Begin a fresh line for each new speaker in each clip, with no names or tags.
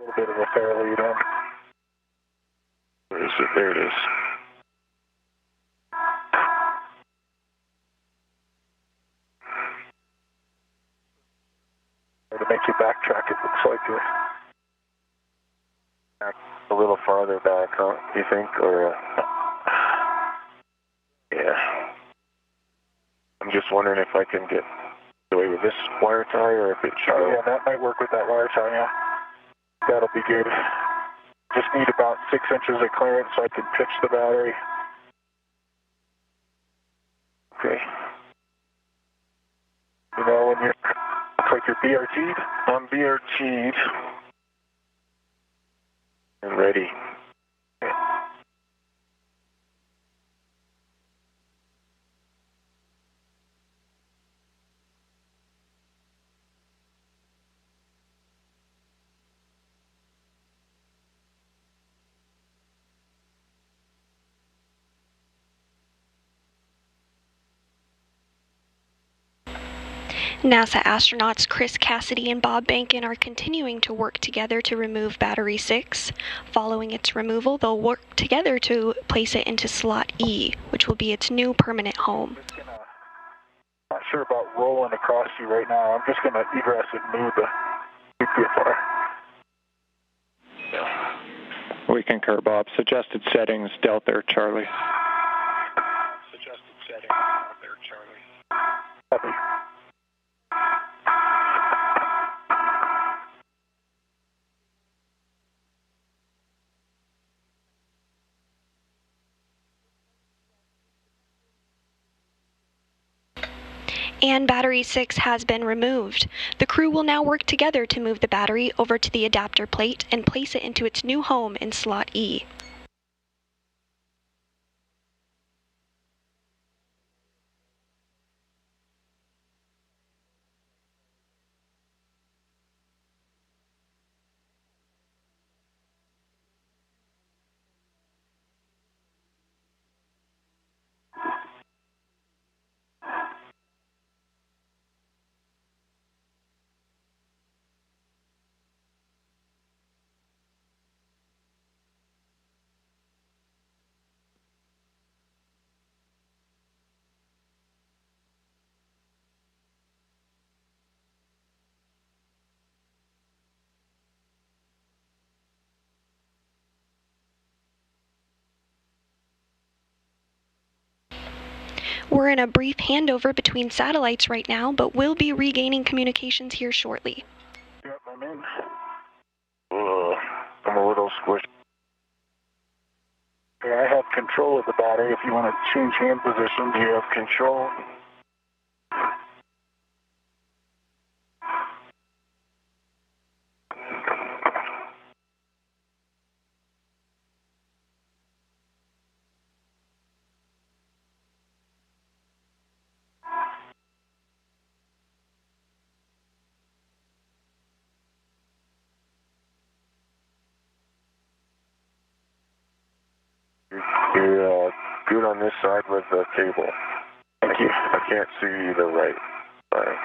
A little bit of a fair lead in.
Where is it? There it is.
To make you backtrack, it looks like it.
A little farther back, huh? Do you think? Or yeah. I'm just wondering if I can get away with this wire tie, or if it should.
Oh yeah, that might work with that wire tie. Yeah, that'll be good. Just need about 6 inches of clearance so I can pitch the battery.
Okay.
You know when you're, looks like you're BRT'd.
I'm BRT'd. And ready.
NASA astronauts Chris Cassidy and Bob Behnken are continuing to work together to remove Battery 6. Following its removal, they'll work together to place it into slot E, which will be its new permanent home.
Not sure about rolling across you right now. I'm just going to egress and move the VFR.
We concur, Bob. Suggested settings, Delta or Charlie.
Suggested settings, Delta or Charlie.
Copy.
And Battery 6 has been removed. The crew will now work together to move the battery over to the adapter plate and place it into its new home in slot E. We're in a brief handover between satellites right now, but we'll be regaining communications here shortly.
Yep, I'm in.
I'm a little squished.
Yeah, I have control of the battery if you want to change hand position.
Do you have control? You're good on this side with the cable.
Thank you.
I can't see the right side.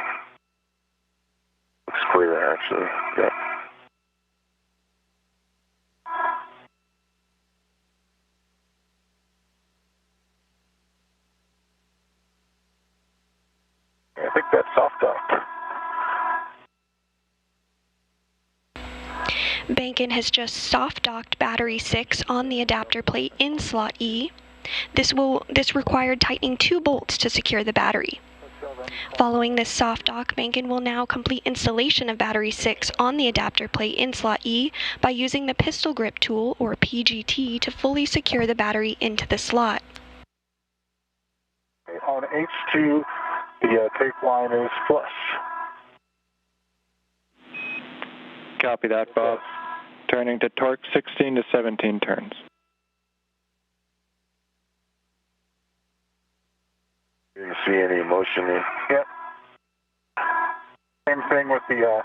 Looks clear, actually. Yeah.
I think that's soft dock.
Behnken has just soft-docked Battery 6 on the adapter plate in slot E. This required tightening 2 bolts to secure the battery. Following this soft dock, Behnken will now complete installation of Battery 6 on the adapter plate in slot E by using the pistol grip tool, or PGT, to fully secure the battery into the slot.
On H2, the tape line is flush.
Copy that, Bob. Turning to torque 16 to 17 turns.
Do you see any motion in?
Yep. Same thing with the,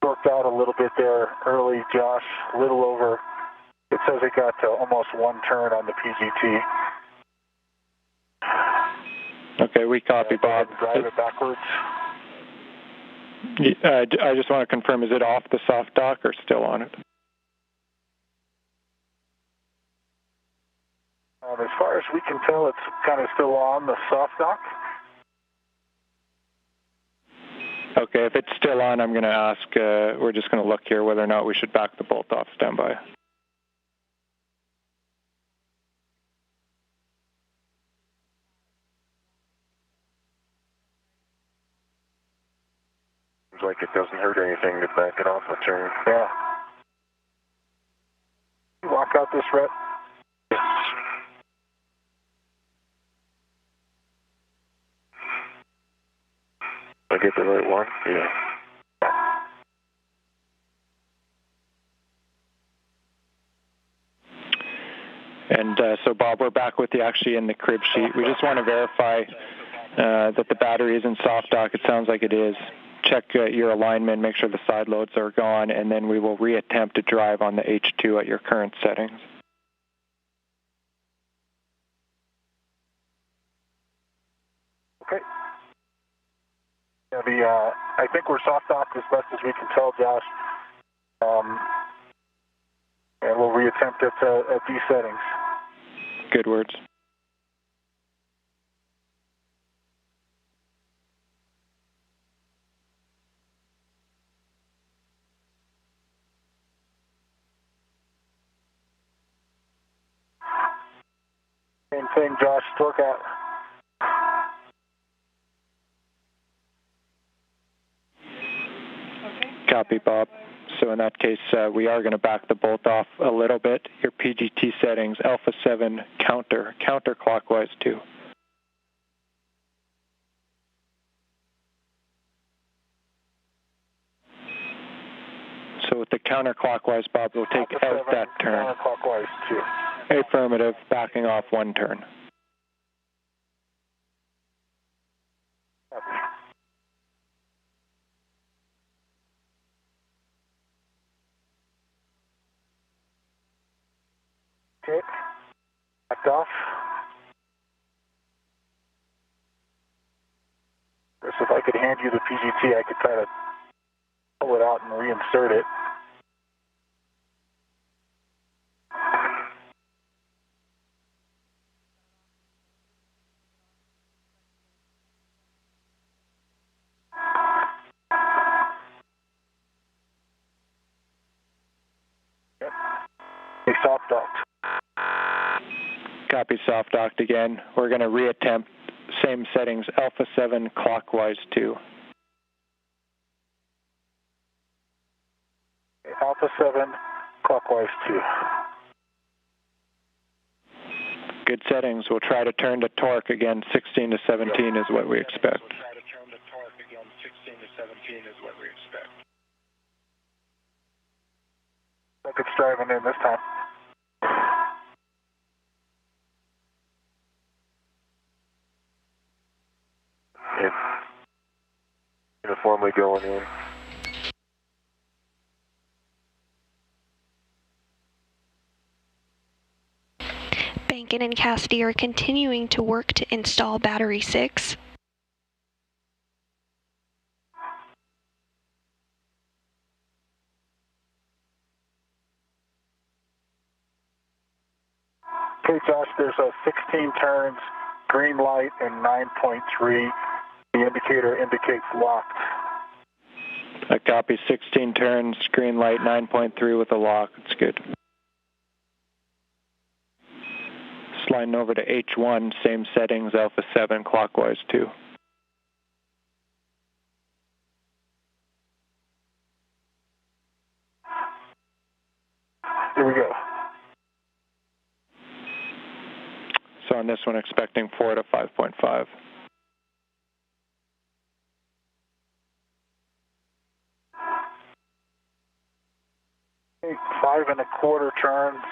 worked out a little bit there early, Josh, a little over. It says it got to almost 1 turn on the PGT.
Okay, we copy, Bob.
Drive it backwards.
I just want to confirm, is it off the soft dock or still on it?
As far as we can tell, it's kind of still on the soft dock.
Okay, if it's still on, I'm going to ask, we're just going to look here whether or not we should back the bolt off standby.
Seems like it doesn't hurt anything to back it off a turn.
Yeah. Lock out this red.
Yes. I get the right one? Yeah.
And so, Bob, we're back with you actually in the crib sheet. We just want to verify that the battery is in soft dock. It sounds like it is. Check your alignment, make sure the side loads are gone, and then we will reattempt to drive on the H2 at your current settings.
Okay. Yeah, I think we're soft docked as best as we can tell, Josh. And we'll reattempt it at these settings.
Good words.
Same thing, Josh. Torque out.
Copy, Bob. So in that case, we are going to back the bolt off a little bit. Your PGT settings, Alpha 7 counterclockwise too. So with the counterclockwise, Bob, we'll take
Alpha
out
7,
that turn.
Counterclockwise 2.
Affirmative, backing off one turn.
Okay. Backed off. So if I could hand you the PGT, I could kind of pull it out and reinsert it. Yep. A soft docked.
Copy, soft docked again. We're going to reattempt same settings, Alpha 7 clockwise 2.
Alpha 7 clockwise 2.
Good settings. We'll try to turn to torque again. 16 to 17 is what we expect.
Like it's driving in this time.
It's uniformly going in.
Behnken and Cassidy are continuing to work to install battery 6.
Okay, Josh, there's a 16 turns, green light, and 9.3. The indicator indicates locked.
I copy 16 turns, green light, 9.3 with a lock. It's good. Sliding over to H1, same settings, Alpha 7 clockwise 2.
Here we go.
So on this one, expecting 4 to 5.5.
Okay, 5 1/4 turns,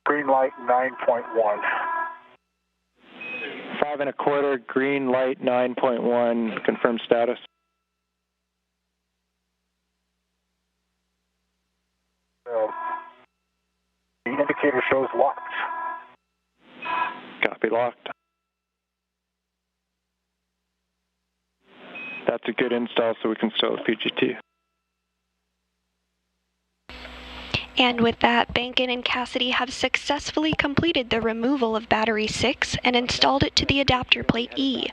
green light, 9.1.
5 1/4, green light, 9.1, confirm status.
So the indicator shows locked.
Copy, locked. That's a good install, so we can install the PGT.
And with that, Behnken and Cassidy have successfully completed the removal of battery 6 and installed it to the adapter plate E.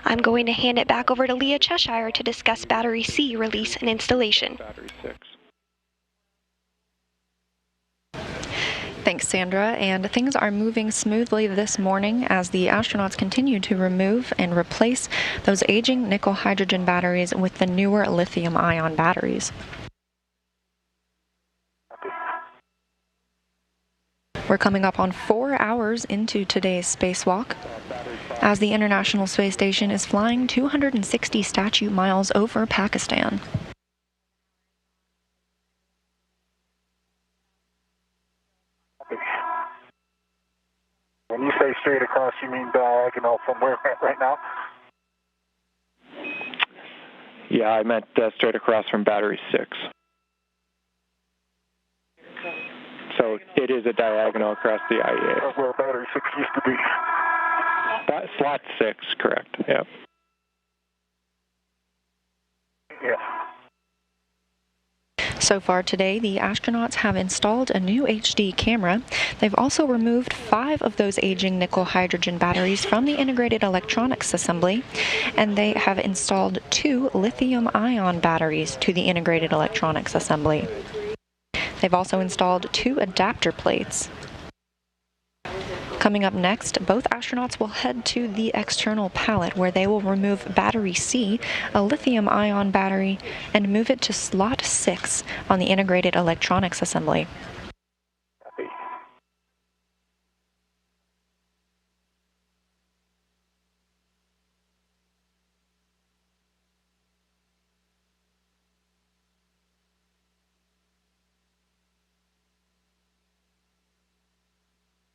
I'm going to hand it back over to Leah Cheshire to discuss battery C release and installation.
Thanks, Sandra. And things are moving smoothly this morning as the astronauts continue to remove and replace those aging nickel-hydrogen batteries with the newer lithium-ion batteries. We're coming up on 4 hours into today's spacewalk, as the International Space Station is flying 260 statute miles over Pakistan.
When you say straight across, you mean diagonal from where we're at right now?
Yeah, I meant straight across from battery 6. So it is a diagonal across the IEA.
That's where battery 6 used to be.
Slot 6, correct, yep.
Yeah.
So far today, the astronauts have installed a new HD camera. They've also removed 5 of those aging nickel-hydrogen batteries from the integrated electronics assembly, and they have installed 2 lithium-ion batteries to the integrated electronics assembly. They've also installed 2 adapter plates. Coming up next, both astronauts will head to the external pallet where they will remove battery C, a lithium-ion battery, and move it to slot 6 on the integrated electronics assembly.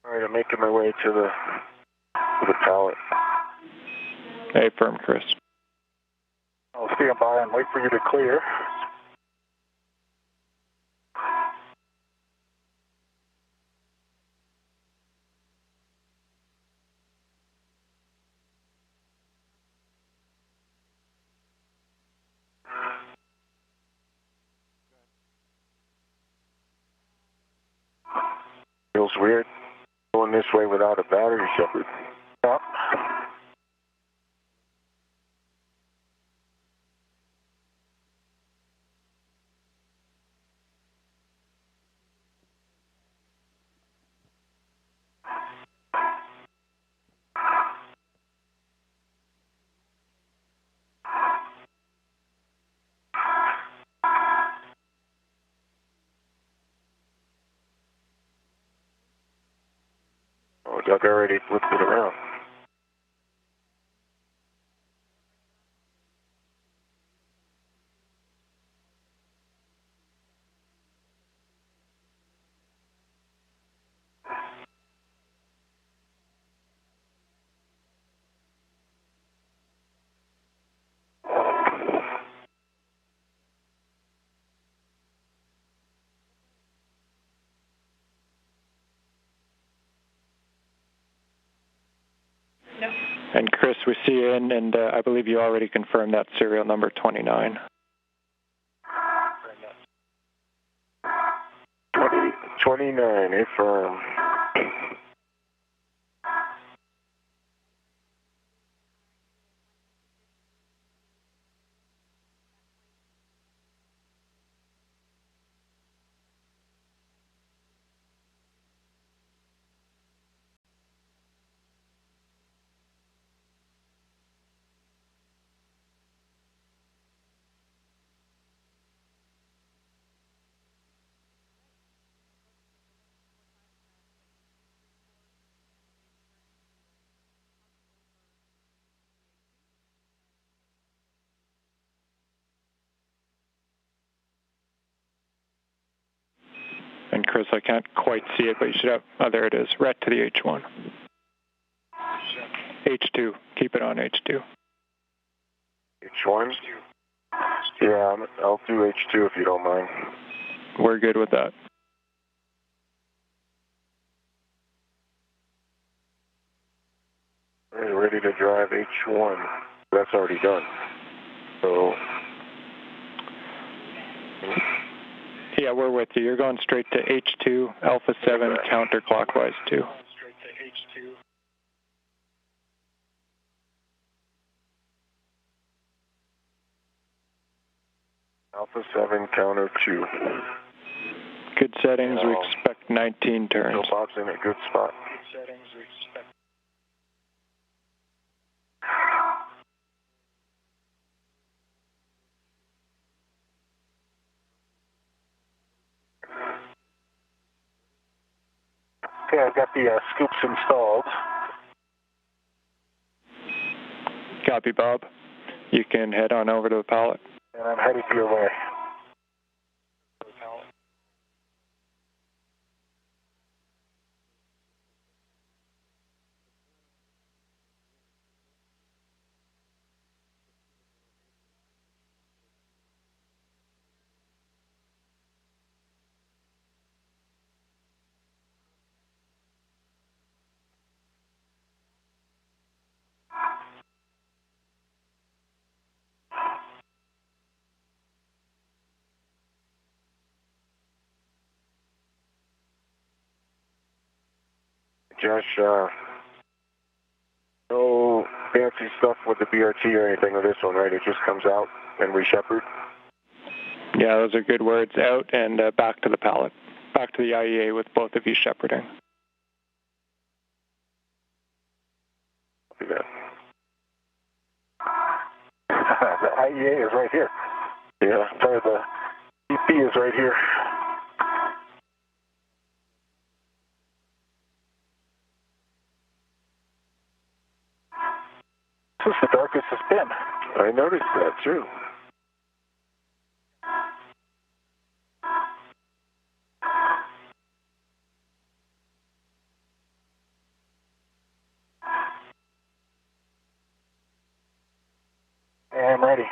All right, I'm making my way to the pallet.
Hey, firm, Chris.
I'll stand by and wait for you to clear.
Feels weird going this way without a battery, Shepard.
Yeah.
Oh, Doug already flipped it around.
And Chris, we see you in, and I believe you already confirmed that serial number 29.
29, affirm.
And Chris, I can't quite see it, but you should have, oh, there it is, right to the H1. H2, keep it on H2.
H1? Yeah, I'll do H2 if you don't mind.
We're good with that.
Ready to drive H1. That's already done.
Yeah, we're with you. You're going straight to H2, Alpha 7, counterclockwise 2.
Alpha 7, counter 2.
Good settings, we expect 19 turns.
So Bob's in a good spot.
Okay, I've got the scoops installed.
Copy, Bob. You can head on over to the pallet.
And I'm headed your way.
Josh, no fancy stuff with the BRT or anything with this one, right? It just comes out and we shepherd?
Yeah, those are good words. Out and back to the pallet. Back to the IEA with both of you shepherding.
Copy that.
The IEA is right here.
Yeah.
Sorry, the EP is right here. This is the darkest it's been.
I noticed that too.
I'm ready.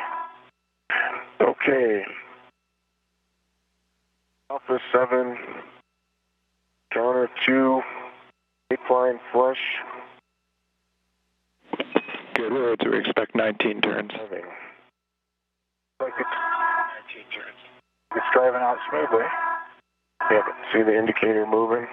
Okay. Alpha 7, counter 2, line flush.
Good words. We expect 19 turns.
Like it's driving out smoothly.
Yeah, but see the indicator moving?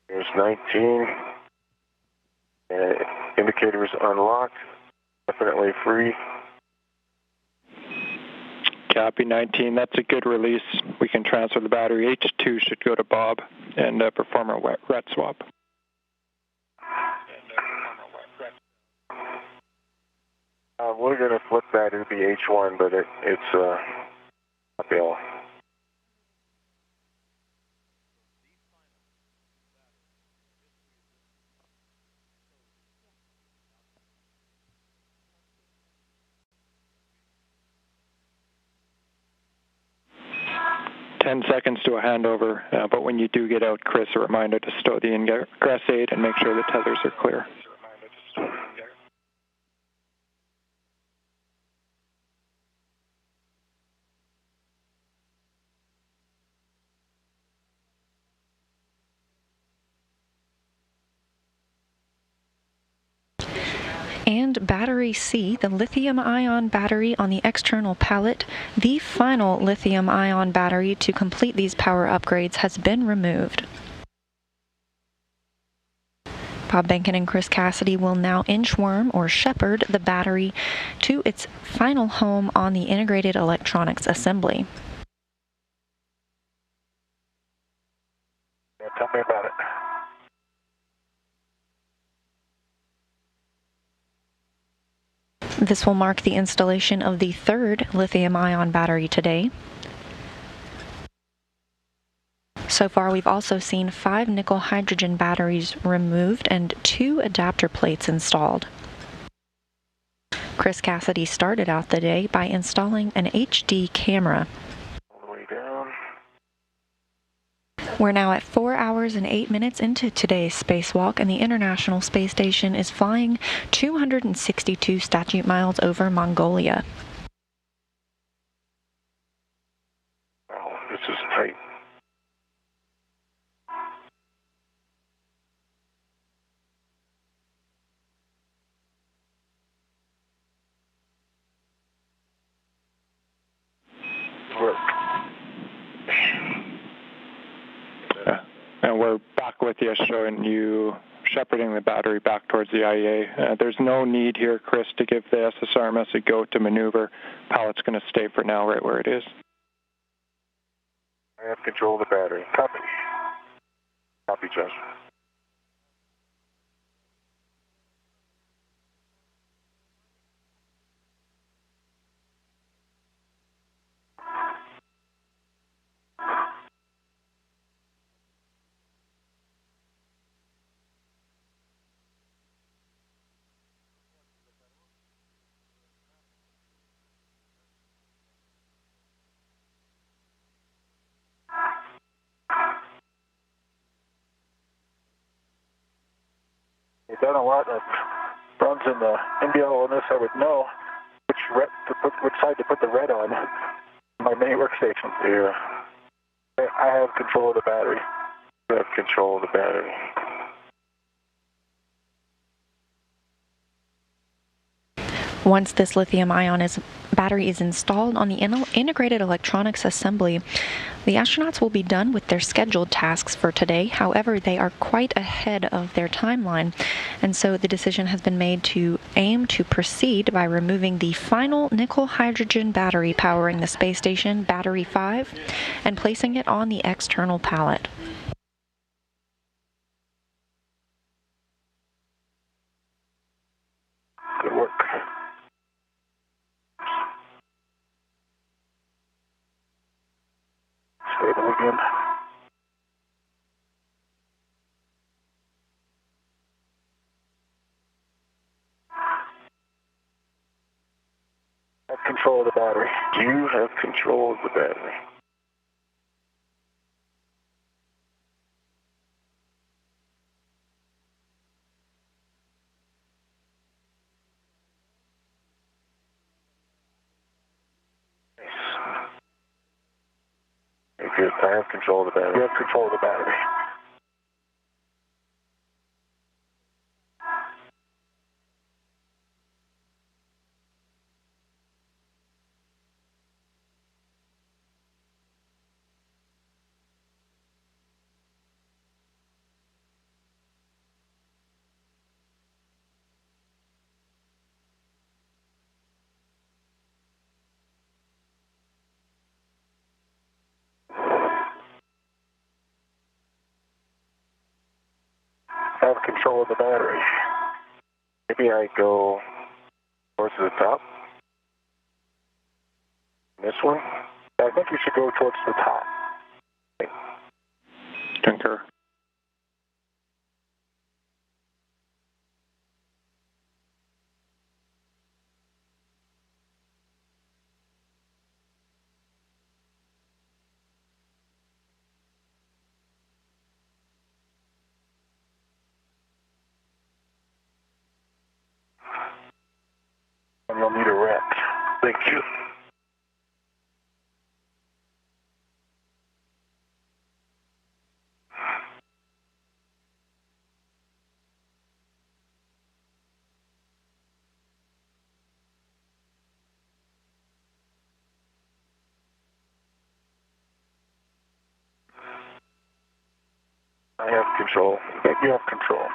There's 19. Indicator is unlocked. Definitely free.
Copy 19. That's a good release. We can transfer the battery. H2 should go to Bob and perform a wet swap.
We're going to flip that. It'll be H1, but it's uphill.
Seconds to a handover, but when you do get out, Chris, a reminder to stow the ingress aid and make sure the tethers are clear.
And battery C, the lithium-ion battery on the external pallet, the final lithium-ion battery to complete these power upgrades has been removed. Bob Behnken and Chris Cassidy will now inchworm or shepherd the battery to its final home on the integrated electronics assembly.
Yeah, tell me about it.
This will mark the installation of the third lithium-ion battery today. So far, we've also seen 5 nickel-hydrogen batteries removed and 2 adapter plates installed. Chris Cassidy started out the day by installing an HD camera.
All the way down.
We're now at 4 hours and 8 minutes into today's spacewalk, and the International Space Station is flying 262 statute miles over Mongolia.
Oh, this is tight.
And we're back with you, showing you shepherding the battery back towards the IEA. There's no need here, Chris, to give the SSRMS a go to maneuver. Pallet's going to stay for now right where it is.
I have control of the battery. Copy. Copy, Josh.
We've done a lot of runs in the NBL on this. I would know which side to put the red on my mini workstation.
Yeah.
I have control of the battery.
I have control of the battery.
Once this lithium-ion battery is installed on the integrated electronics assembly, the astronauts will be done with their scheduled tasks for today. However, they are quite ahead of their timeline, and so the decision has been made to aim to proceed by removing the final nickel-hydrogen battery powering the space station, Battery 5, and placing it on the external pallet.
Good work. Stable again. I have control of the battery.
You have control of the battery. Good. I have control of the battery.
You have control of the battery. I have control of the battery.
Maybe I go towards the top. This one?
I think you should go towards the top.
Concur.
And you'll need a rep.
Thank you. I have control.
You have control.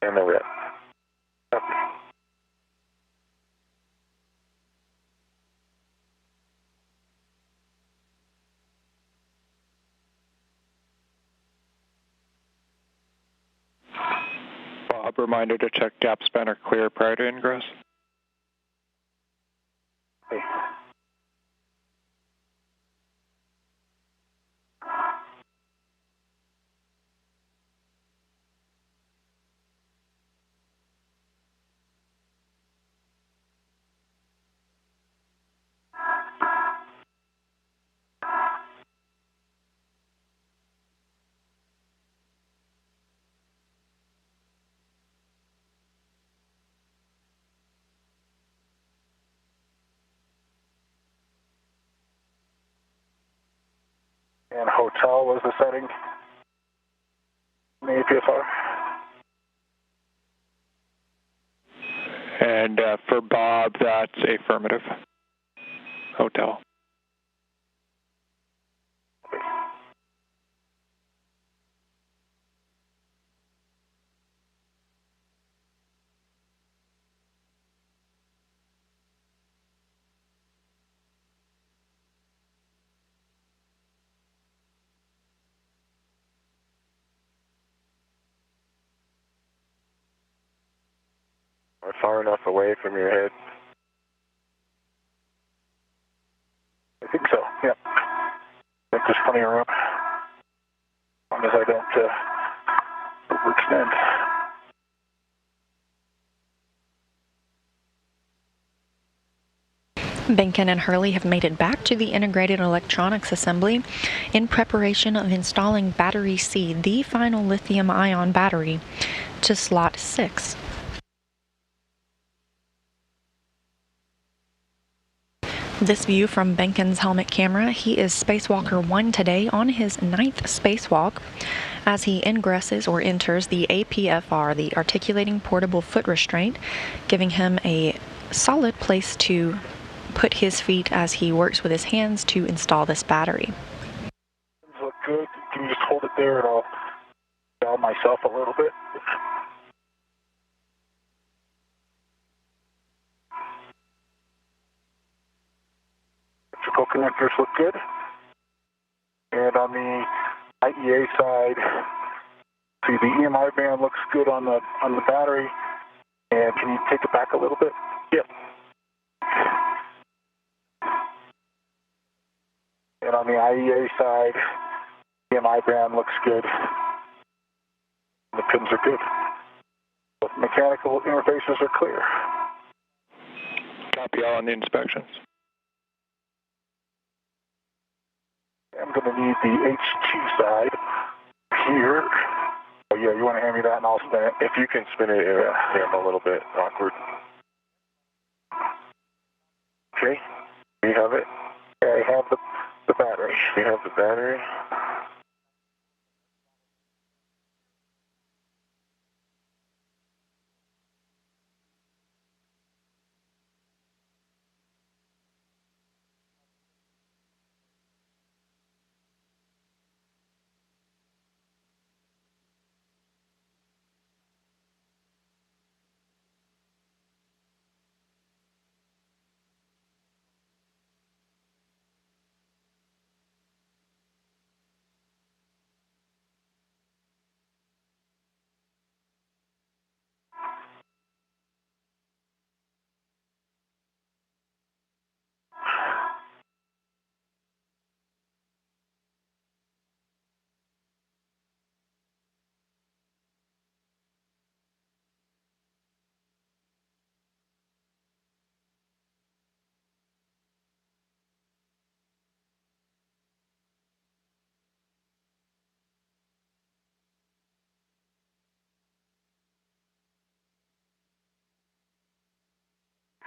And the rep.
Bob, reminder to check gap spanner clear prior to ingress.
Hey. what was the setting in the APFR?
And for Bob, that's affirmative. Hotel.
Or far enough away from your head?
I think so, yeah. I think there's plenty of room. As long as I don't overextend.
Behnken and Hurley have made it back to the integrated electronics assembly in preparation of installing battery C, the final lithium-ion battery, to slot 6. This view from Behnken's helmet camera. He is Spacewalker 1 today on his 9th spacewalk as he ingresses or enters the APFR, the Articulating Portable Foot Restraint, giving him a solid place to put his feet as he works with his hands to install this battery.
Look good. Can you just hold it there and I'll dial myself a little bit? Electrical connectors look good. And on the IEA side, see the EMI band looks good on the battery. And can you take it back a little bit? Yep. And on the IEA side, EMI band looks good. The pins are good. Both mechanical interfaces are clear.
Copy all on the inspections.
I'm going to need the HT side here. Oh yeah, you want to hand me that and I'll spin it?
If you can spin it, I'm a little bit awkward. Okay, you have it?
I have the battery.
You have the battery?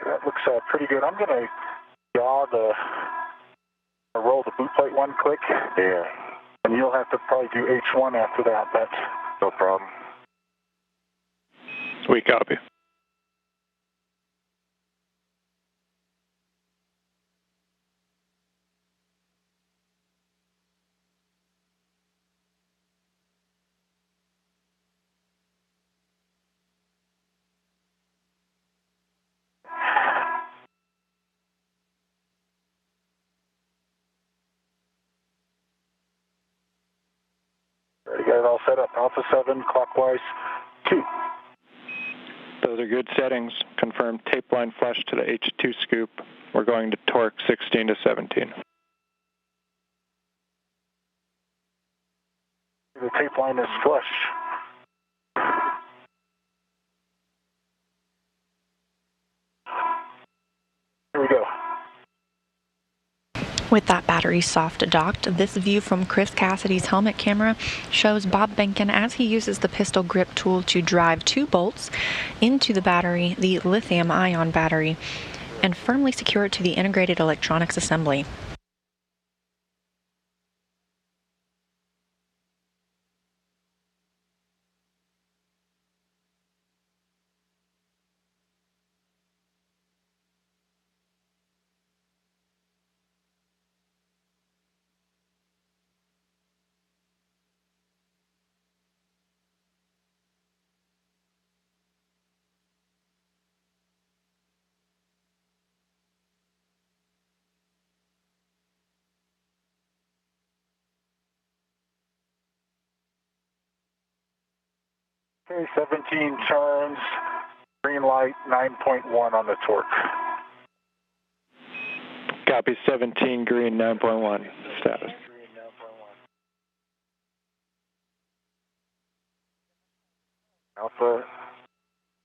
That looks pretty good. I'm going to roll the boot plate one quick.
Yeah.
And you'll have to probably do H1 after that. That's
no problem.
We copy.
Already got it all set up. Alpha 7, clockwise 2.
Those are good settings. Confirm tape line flush to the H2 scoop. We're going to torque 16 to 17.
The tape line is flush. Here we go.
With that battery soft docked, this view from Chris Cassidy's helmet camera shows Bob Behnken as he uses the pistol grip tool to drive 2 bolts into the battery, the lithium-ion battery, and firmly secure it to the integrated electronics assembly.
Okay, 17 turns, green light, 9.1 on the torque.
Copy, 17 green, 9.1 status.
Alpha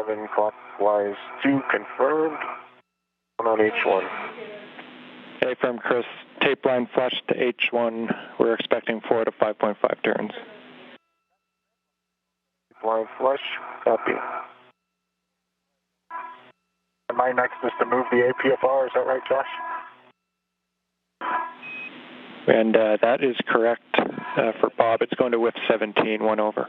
7 clockwise 2 confirmed. 1 on H1.
A from Chris, tape line flush to H1. We're expecting 4 to 5.5 turns.
Line flush, copy.
And my next is to move the APFR, is that right, Josh?
And that is correct for Bob. It's going to whip 17, 1 over.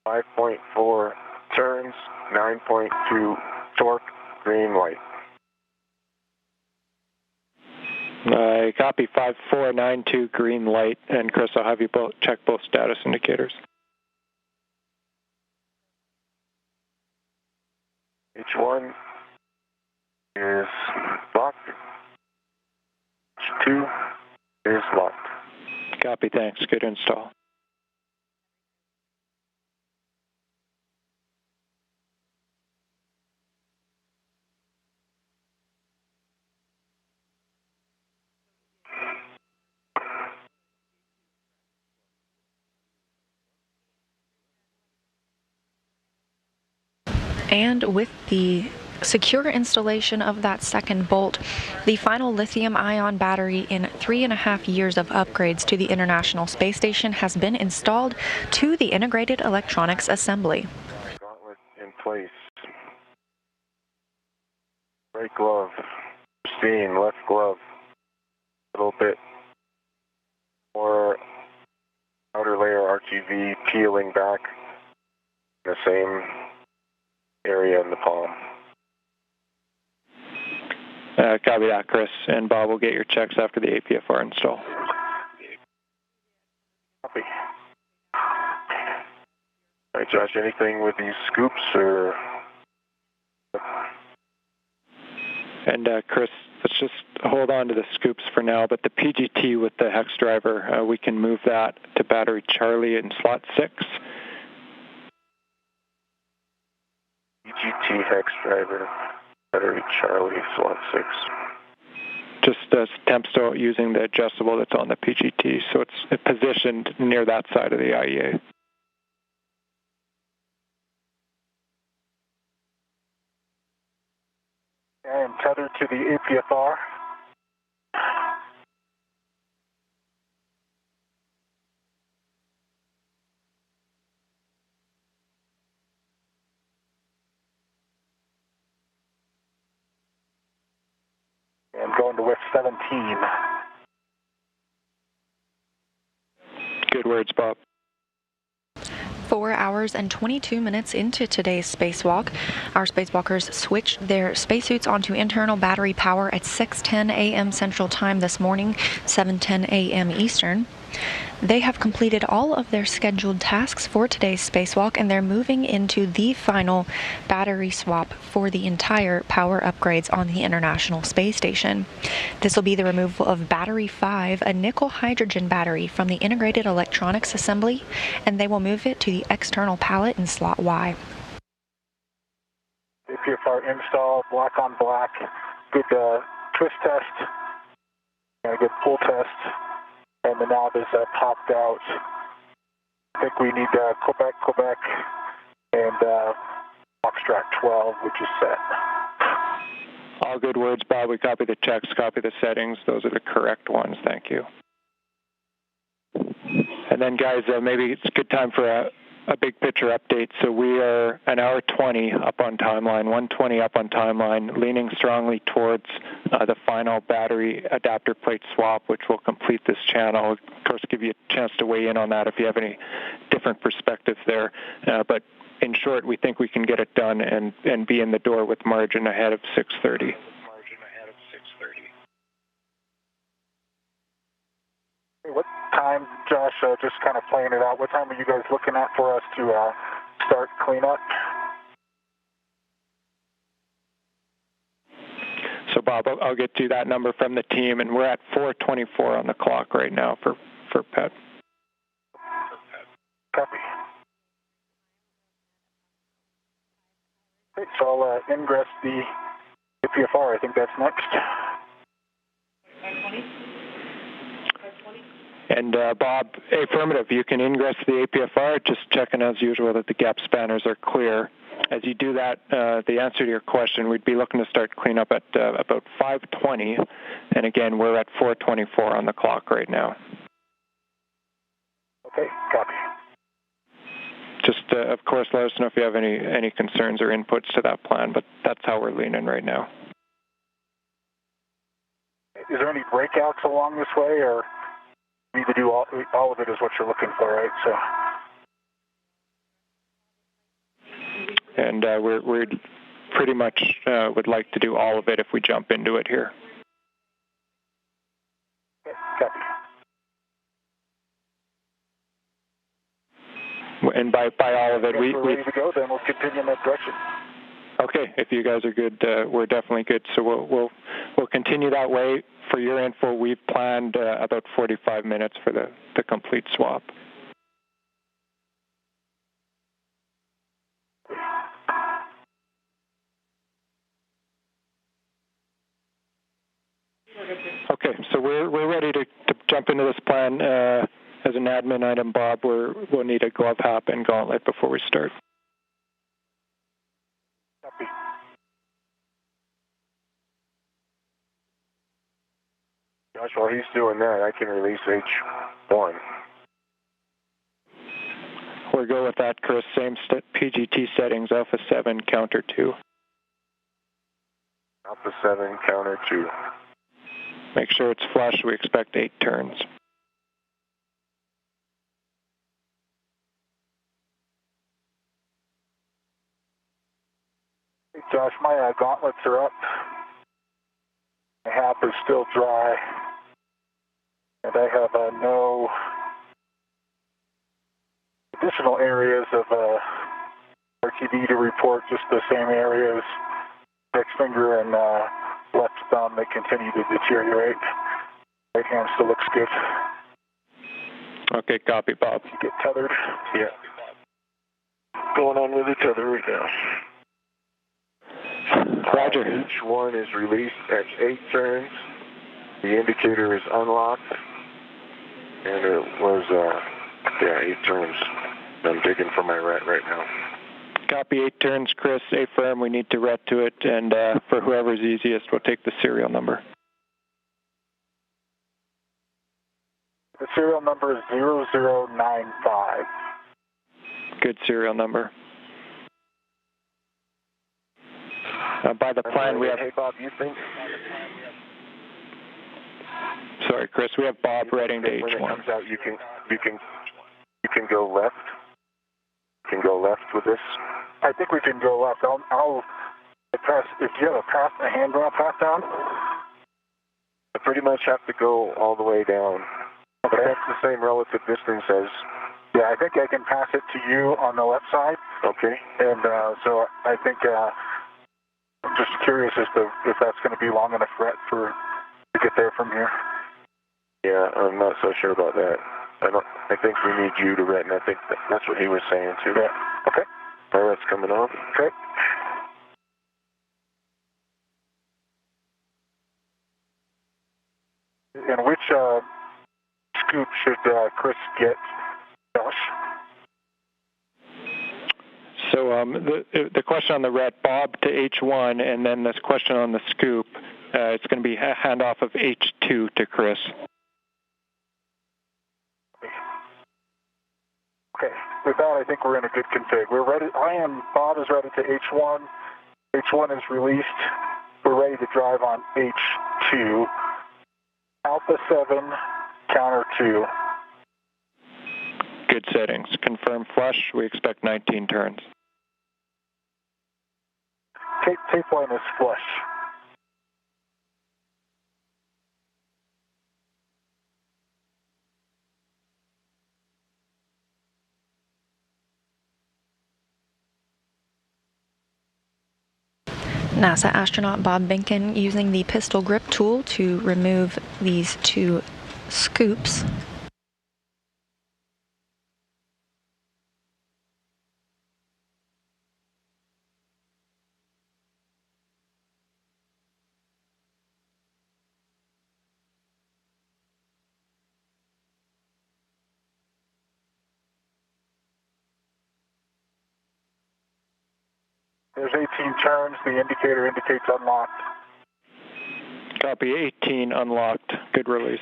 5.4 turns, 9.2 torque, green light.
I copy 5492 green light, and Chris, I'll have you check both status indicators.
H1 is locked. H2 is locked.
Copy, thanks. Good install.
And with the secure installation of that second bolt, the final lithium-ion battery in 3.5 years of upgrades to the International Space Station has been installed to the Integrated Electronics Assembly.
Gauntlet in place. Right glove, pristine, left glove, a little bit more outer layer RGV peeling back in the same area in the palm.
Copy that, Chris. And Bob will get your checks after the APFR install.
Copy.
All right, Josh, anything with these scoops or?
And Chris, let's just hold on to the scoops for now, but the PGT with the hex driver, we can move that to battery Charlie in slot 6.
PGT hex driver, battery Charlie, slot 6.
Just temp stow using the adjustable that's on the PGT, so it's positioned near that side of the IEA.
I am tethered to the APFR. And going to whip 17.
Good words, Bob.
4 hours and 22 minutes into today's spacewalk, our spacewalkers switched their spacesuits onto internal battery power at 6:10 a.m. Central Time this morning, 7:10 a.m. Eastern. They have completed all of their scheduled tasks for today's spacewalk, and they're moving into the final battery swap for the entire power upgrades on the International Space Station. This will be the removal of Battery 5, a nickel-hydrogen battery, from the Integrated Electronics Assembly, and they will move it to the external pallet in slot Y.
APFR install, black on black, good twist test, and a good pull test. And the knob is popped out. I think we need Quebec, and Foxtrot 12, which is set.
All good words, Bob. We copy the checks, copy the settings. Those are the correct ones. Thank you. And then, guys, maybe it's a good time for a big picture update. So we are an hour 20 up on timeline, 120 up on timeline, leaning strongly towards the final battery adapter plate swap, which will complete this channel. Of course, give you a chance to weigh in on that if you have any different perspectives there. But in short, we think we can get it done and be in the door with margin ahead of 6:30.
What time, Josh, just kind of playing it out, what time are you guys looking at for us to start cleanup?
So, Bob, I'll get you that number from the team, and we're at 4:24 on the clock right now for PET.
Copy. Okay, so I'll ingress the APFR. I think that's next.
And Bob, affirmative, you can ingress the APFR, just checking as usual that the gap spanners are clear. As you do that, the answer to your question, we'd be looking to start cleanup at about 5:20, and again, we're at 4:24 on the clock right now.
Okay, copy.
Just, of course, let us know if you have any concerns or inputs to that plan, but that's how we're leaning right now.
Is there any breakouts along this way, or you need to do all of it is what you're looking for, right? So.
And we're pretty much would like to do all of it if we jump into it here.
Okay, copy.
And by all of it,
we're ready to go. Then we'll continue in that direction.
Okay, if you guys are good, we're definitely good. So we'll continue that way. For your info, we've planned about 45 minutes for the complete swap. Okay, so we're ready to jump into this plan. As an admin item, Bob, we'll need a glove hop and gauntlet before we start.
Copy.
Josh, while he's doing that, I can release H1.
We're good with that, Chris. Same PGT settings, Alpha 7, counter 2.
Alpha 7, counter 2.
Make sure it's flush. We expect 8 turns.
Hey, Josh, my gauntlets are up. My hap is still dry. And I have no additional areas of RTD to report, just the same areas. Next finger and left thumb, they continue to deteriorate. Right hand still looks good.
Okay, copy, Bob.
You get tethered?
Yeah. Going on with the tether right now.
Roger.
H1 is released at 8 turns. The indicator is unlocked. And it was, 8 turns. I'm digging for my ret right now.
Copy 8 turns, Chris. A-firm, we need to ret to it. And for whoever's easiest, we'll take the serial number.
The serial number is 0095.
Good serial number. By the plan, we have...
Hey, Bob, you think...
Sorry, Chris, we have Bob reading to H1.
When it comes out, you can go left? You can go left with this?
I think we can go left. I'll press, if you have a hand on a pass down?
I pretty much have to go all the way down. Okay. But that's the same relative distance as...
Yeah, I think I can pass it to you on the left side.
Okay.
And so I think, I'm just curious as to if that's going to be long enough to get there from here.
Yeah, I'm not so sure about that. I think we need you to ret, and I think that's what he was saying too.
Yeah. Okay.
My ret's coming on.
Okay. And which scoop should Chris get, Josh?
So the question on the ret, Bob to H1, and then this question on the scoop, it's going to be handoff of H2 to Chris.
Okay, with that, I think we're in a good config. We're ready. Bob is ready to H1. H1 is released. We're ready to drive on H2. Alpha 7, counter 2.
Good settings. Confirm flush. We expect 19 turns.
Tape line is flush.
NASA astronaut Bob Behnken using the pistol grip tool to remove these 2 scoops.
There's 18 turns. The indicator indicates unlocked.
Copy, 18 unlocked. Good release.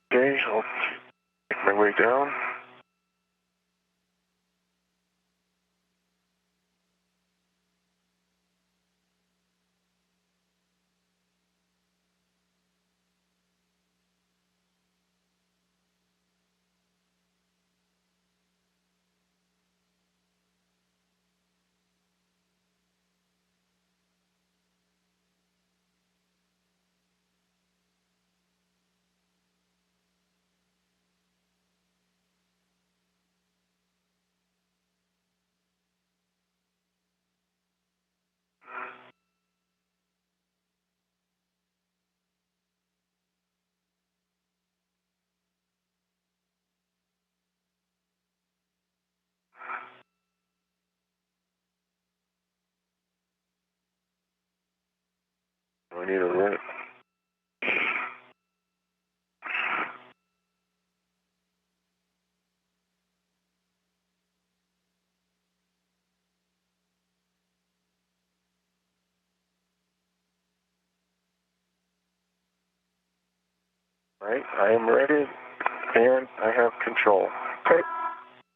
Okay, I'll make my way down. I need a lift. Right, I am ready, and I have control.
Okay.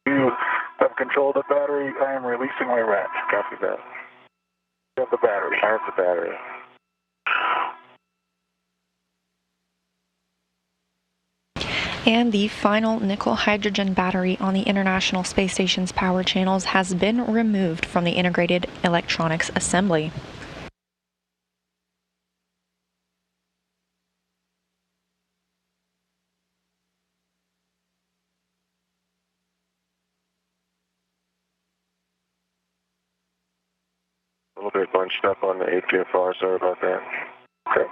You have control of the battery. I am releasing my wrench.
Copy that.
You have the battery.
I have the battery.
And the final nickel-hydrogen battery on the International Space Station's power channels has been removed from the integrated electronics assembly.
A little bit bunched up on the APFR, sorry about that.
Okay.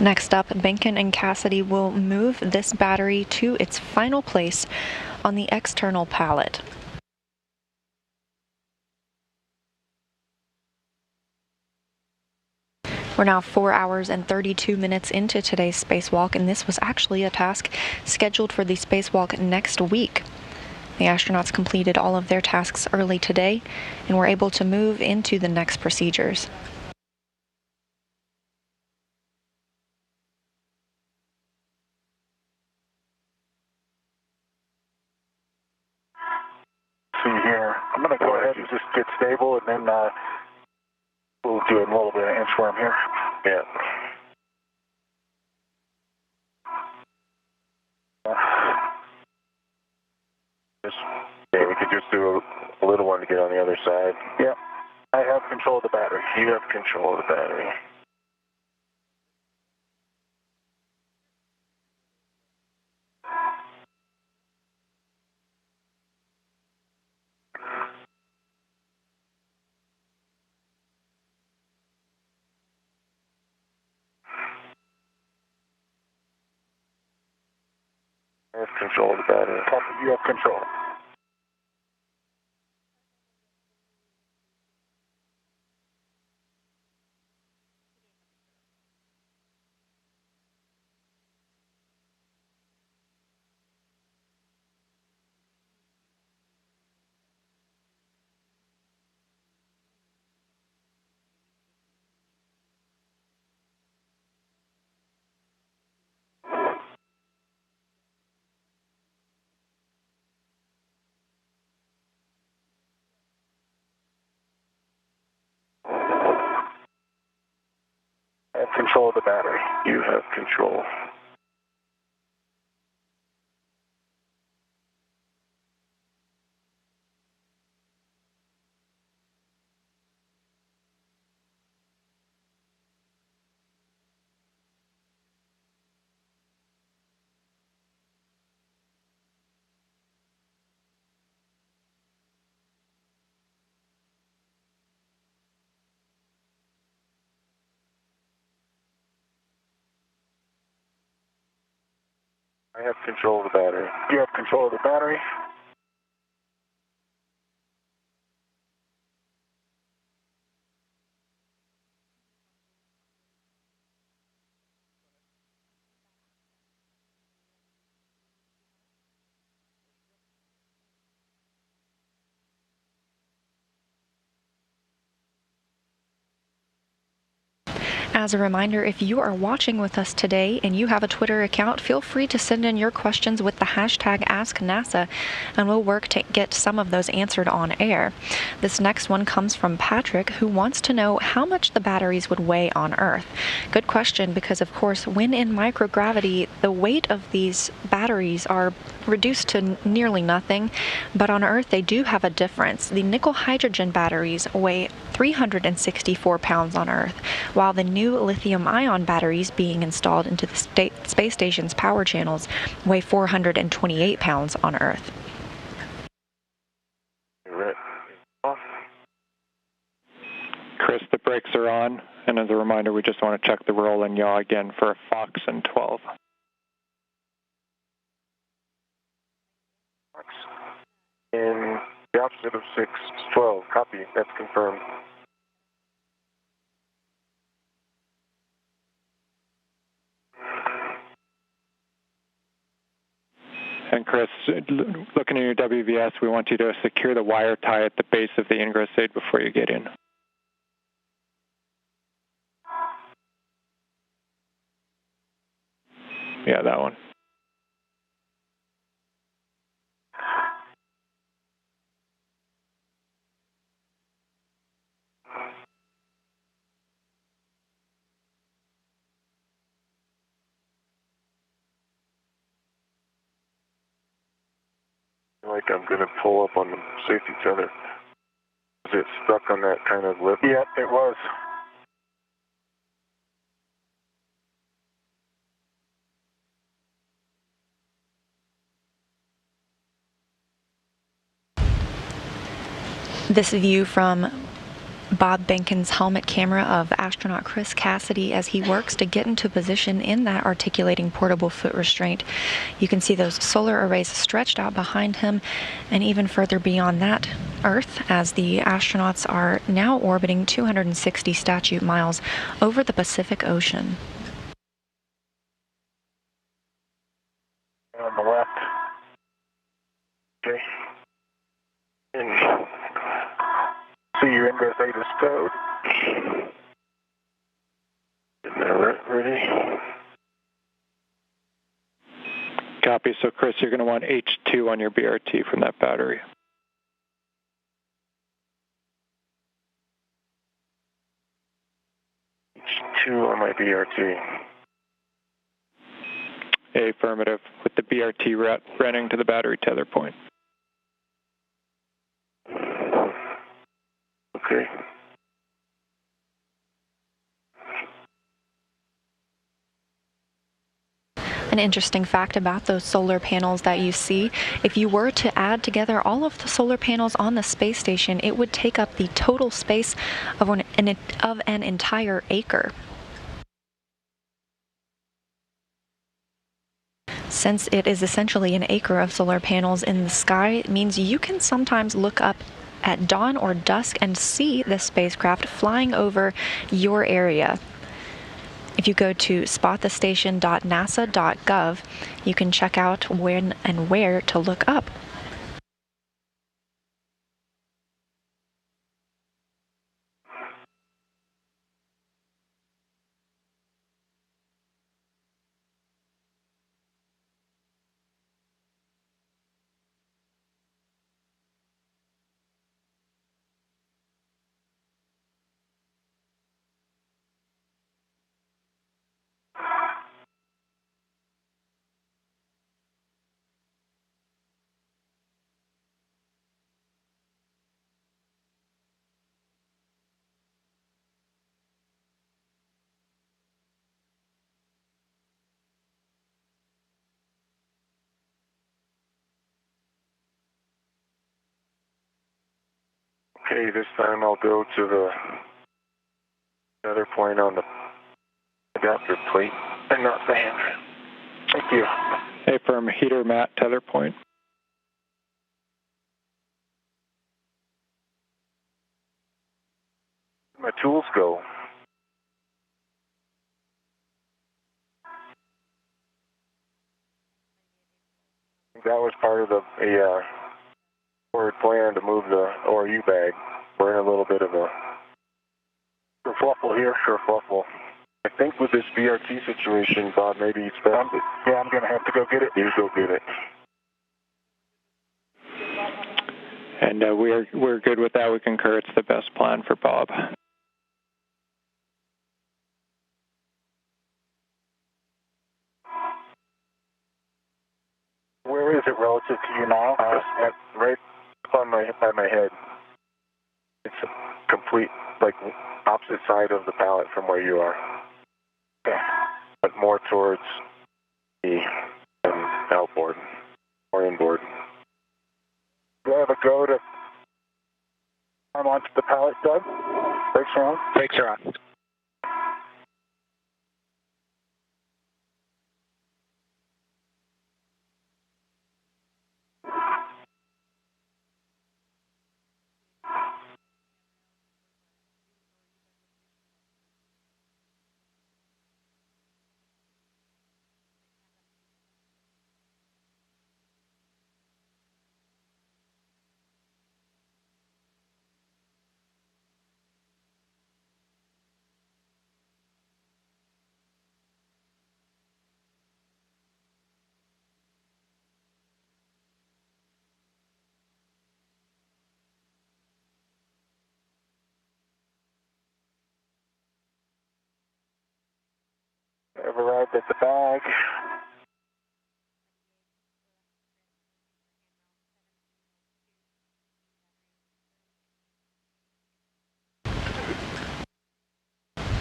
Next up, Behnken and Cassidy will move this battery to its final place on the external pallet. We're now 4 hours and 32 minutes into today's spacewalk, and this was actually a task scheduled for the spacewalk next week. The astronauts completed all of their tasks early today and were able to move into the next procedures.
See here. I'm going to go ahead and just get stable, and then we'll do a little bit of inchworm here.
Yeah. We could just do a little one to get on the other side.
Yeah. I have control of the battery.
You have control of the battery. I have control of the battery.
Copy. You have control. I have control of the battery.
You have control. I have control of the battery.
You have control of the battery?
As a reminder, if you are watching with us today and you have a Twitter account, feel free to send in your questions with the hashtag AskNASA, and we'll work to get some of those answered on air. This next one comes from Patrick, who wants to know how much the batteries would weigh on Earth. Good question, because of course, when in microgravity, the weight of these batteries are reduced to nearly nothing, but on Earth they do have a difference. The nickel hydrogen batteries weigh 364 pounds on Earth, while the new lithium-ion batteries being installed into the space station's power channels weigh 428 pounds on Earth.
Chris, the brakes are on, and as a reminder, we just want to check the roll and yaw again for a Fox and 12.
In the opposite of 612, copy, that's confirmed.
And Chris, looking at your WVS, we want you to secure the wire tie at the base of the ingress aid before you get in. Yeah, that one.
Like I'm going to pull up on the safety tether. Is it stuck on that kind of lip?
Yeah, it was.
This view from Bob Behnken's helmet camera of astronaut Chris Cassidy as he works to get into position in that articulating portable foot restraint. You can see those solar arrays stretched out behind him, and even further beyond that, Earth, as the astronauts are now orbiting 260 statute miles over the Pacific Ocean.
On the left.
Okay.
See your ingress aid is stowed.
Getting that ready.
Copy. So, Chris, you're going to want H2 on your BRT from that battery.
H2 on my BRT.
Affirmative, with the BRT running to the battery tether point.
Okay.
An interesting fact about those solar panels that you see, if you were to add together all of the solar panels on the space station, it would take up the total space of an entire acre. Since it is essentially an acre of solar panels in the sky, it means you can sometimes look up at dawn or dusk and see the spacecraft flying over your area. If you go to spotthestation.nasa.gov, you can check out when and where to look up.
Okay, this time I'll go to the other point on the adapter plate and not the handrail.
Thank you.
Hey, firm heater mat tether point.
My tools go. That was part of the forward plan to move the ORU bag. We're in a little bit of a
Kerfluffle here.
kerfluffle. I think with this BRT situation, Bob, maybe it's better.
Yeah, I'm going to have to go get it.
You go get it.
And we're good with that. We concur it's the best plan for Bob.
Where is it relative to you now?
Right by my head. It's a complete, like, opposite side of the pallet from where you are.
Okay.
But more towards the outboard or inboard.
Do I have a go to climb onto the pallet, Doug? Brakes are on?
Brakes are on.
I've arrived at the bag.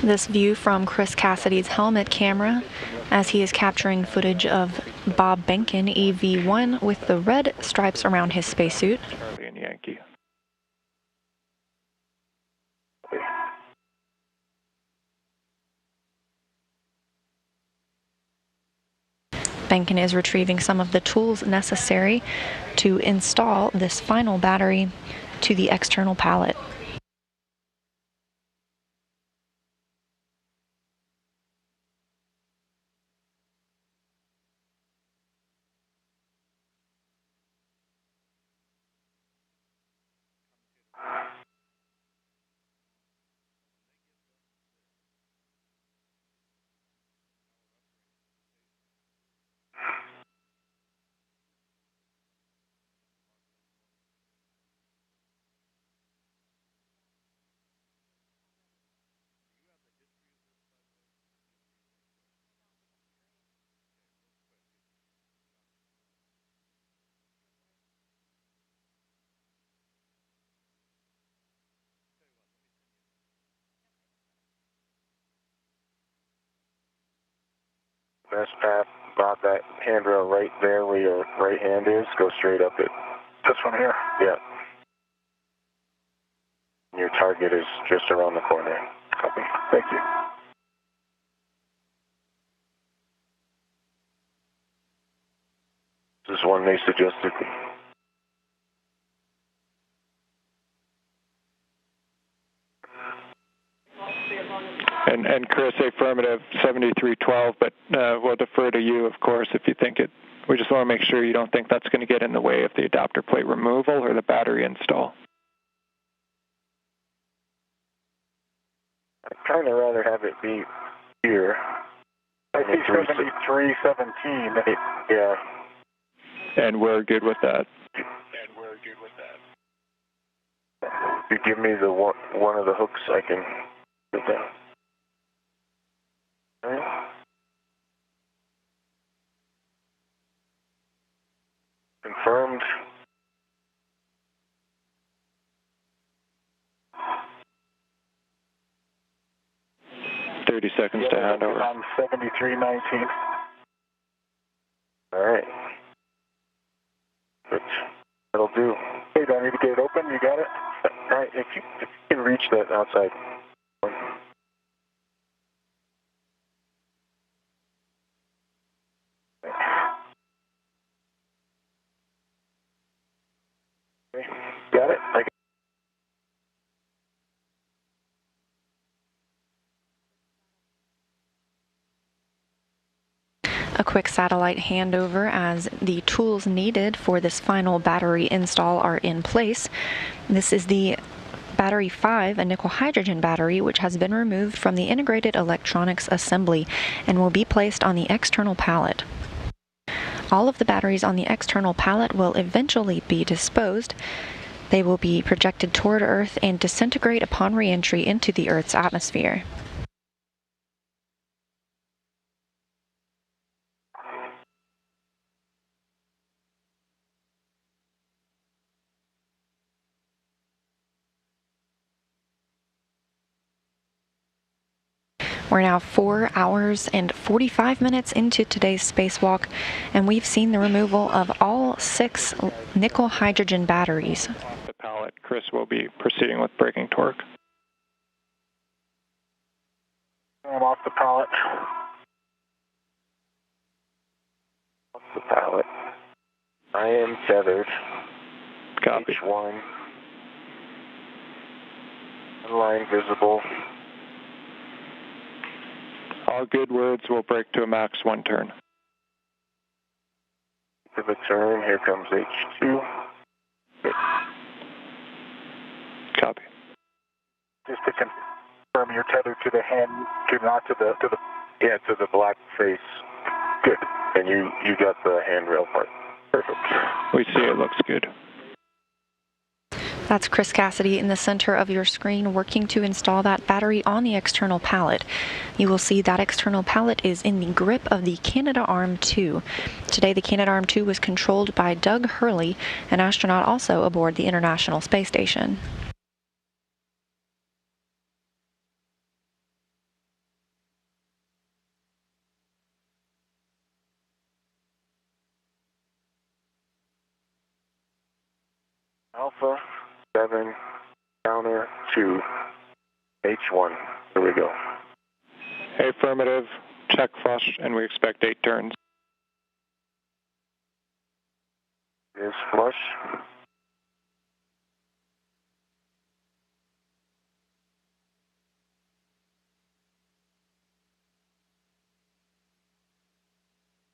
This view from Chris Cassidy's helmet camera as he is capturing footage of Bob Behnken, EV1, with the red stripes around his spacesuit.
Charlie and Yankee.
Behnken is retrieving some of the tools necessary to install this final battery to the external pallet.
Best path, Bob, that handrail right there where your right hand is, go straight up it.
This one here?
Yeah. Your target is just around the corner.
Copy. Thank you.
This is one they suggested.
And Chris, affirmative, 7312, but we'll defer to you, of course, if you think it. We just want to make sure you don't think that's going to get in the way of the adapter plate removal or the battery install.
I'd kind of rather have it be here.
I see 7317.
Yeah.
And we're good with that.
If you give me the one of the hooks, I can get down. All right. Confirmed.
Thirty seconds to hand over.
I'm 7319.
All right. Good. That'll do.
Hey, do I need to get it open? You got it?
All right. If you can reach that outside.
Got it.
A quick satellite handover as the tools needed for this final battery install are in place. This is the Battery 5, a nickel hydrogen battery, which has been removed from the integrated electronics assembly and will be placed on the external pallet. All of the batteries on the external pallet will eventually be disposed. They will be projected toward Earth and disintegrate upon re-entry into the Earth's atmosphere. We're now 4 hours and 45 minutes into today's spacewalk, and we've seen the removal of all 6 nickel hydrogen batteries.
The pallet, Chris will be proceeding with braking torque.
I'm off the pallet.
Off the pallet. I am tethered.
Copy.
H1. Line visible.
All good words will brake to a max 1 turn.
To the turn, here comes H2.
Copy.
Just to confirm, you're tethered to the hand, not to the
to the black face.
Good.
And you got the handrail part.
Perfect.
We see it looks good.
That's Chris Cassidy in the center of your screen working to install that battery on the external pallet. You will see that external pallet is in the grip of the Canadarm2. Today the Canadarm2 was controlled by Doug Hurley, an astronaut also aboard the International Space Station.
Alpha 7 counter 2 H1. Here we go.
Affirmative. Check flush, and we expect 8 turns.
Is flush.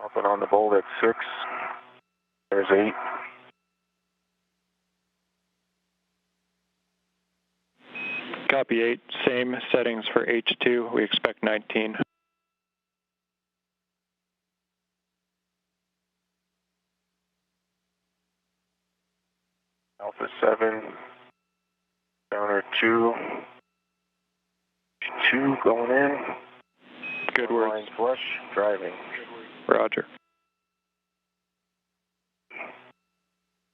Up and on the bolt at 6. There's 8.
Copy 8. Same settings for H2. We expect 19.
Alpha 7 counter 2. 2 going in.
Good
Line
words.
flush. Driving.
Roger.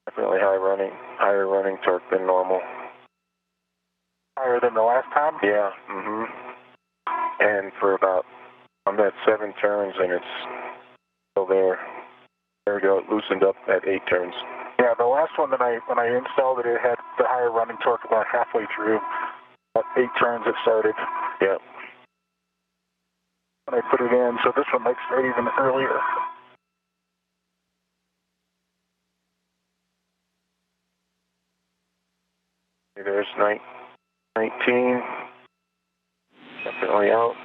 Definitely higher running torque than normal.
Higher than the last time?
Yeah. And for about, I'm at 7 turns and it's still there. There we go. It loosened up at 8 turns.
Yeah, the last one when I installed it, it had the higher running torque about halfway through. About 8 turns it started.
Yeah.
When I put it in, so this one might start even earlier.
There's 19. Definitely out.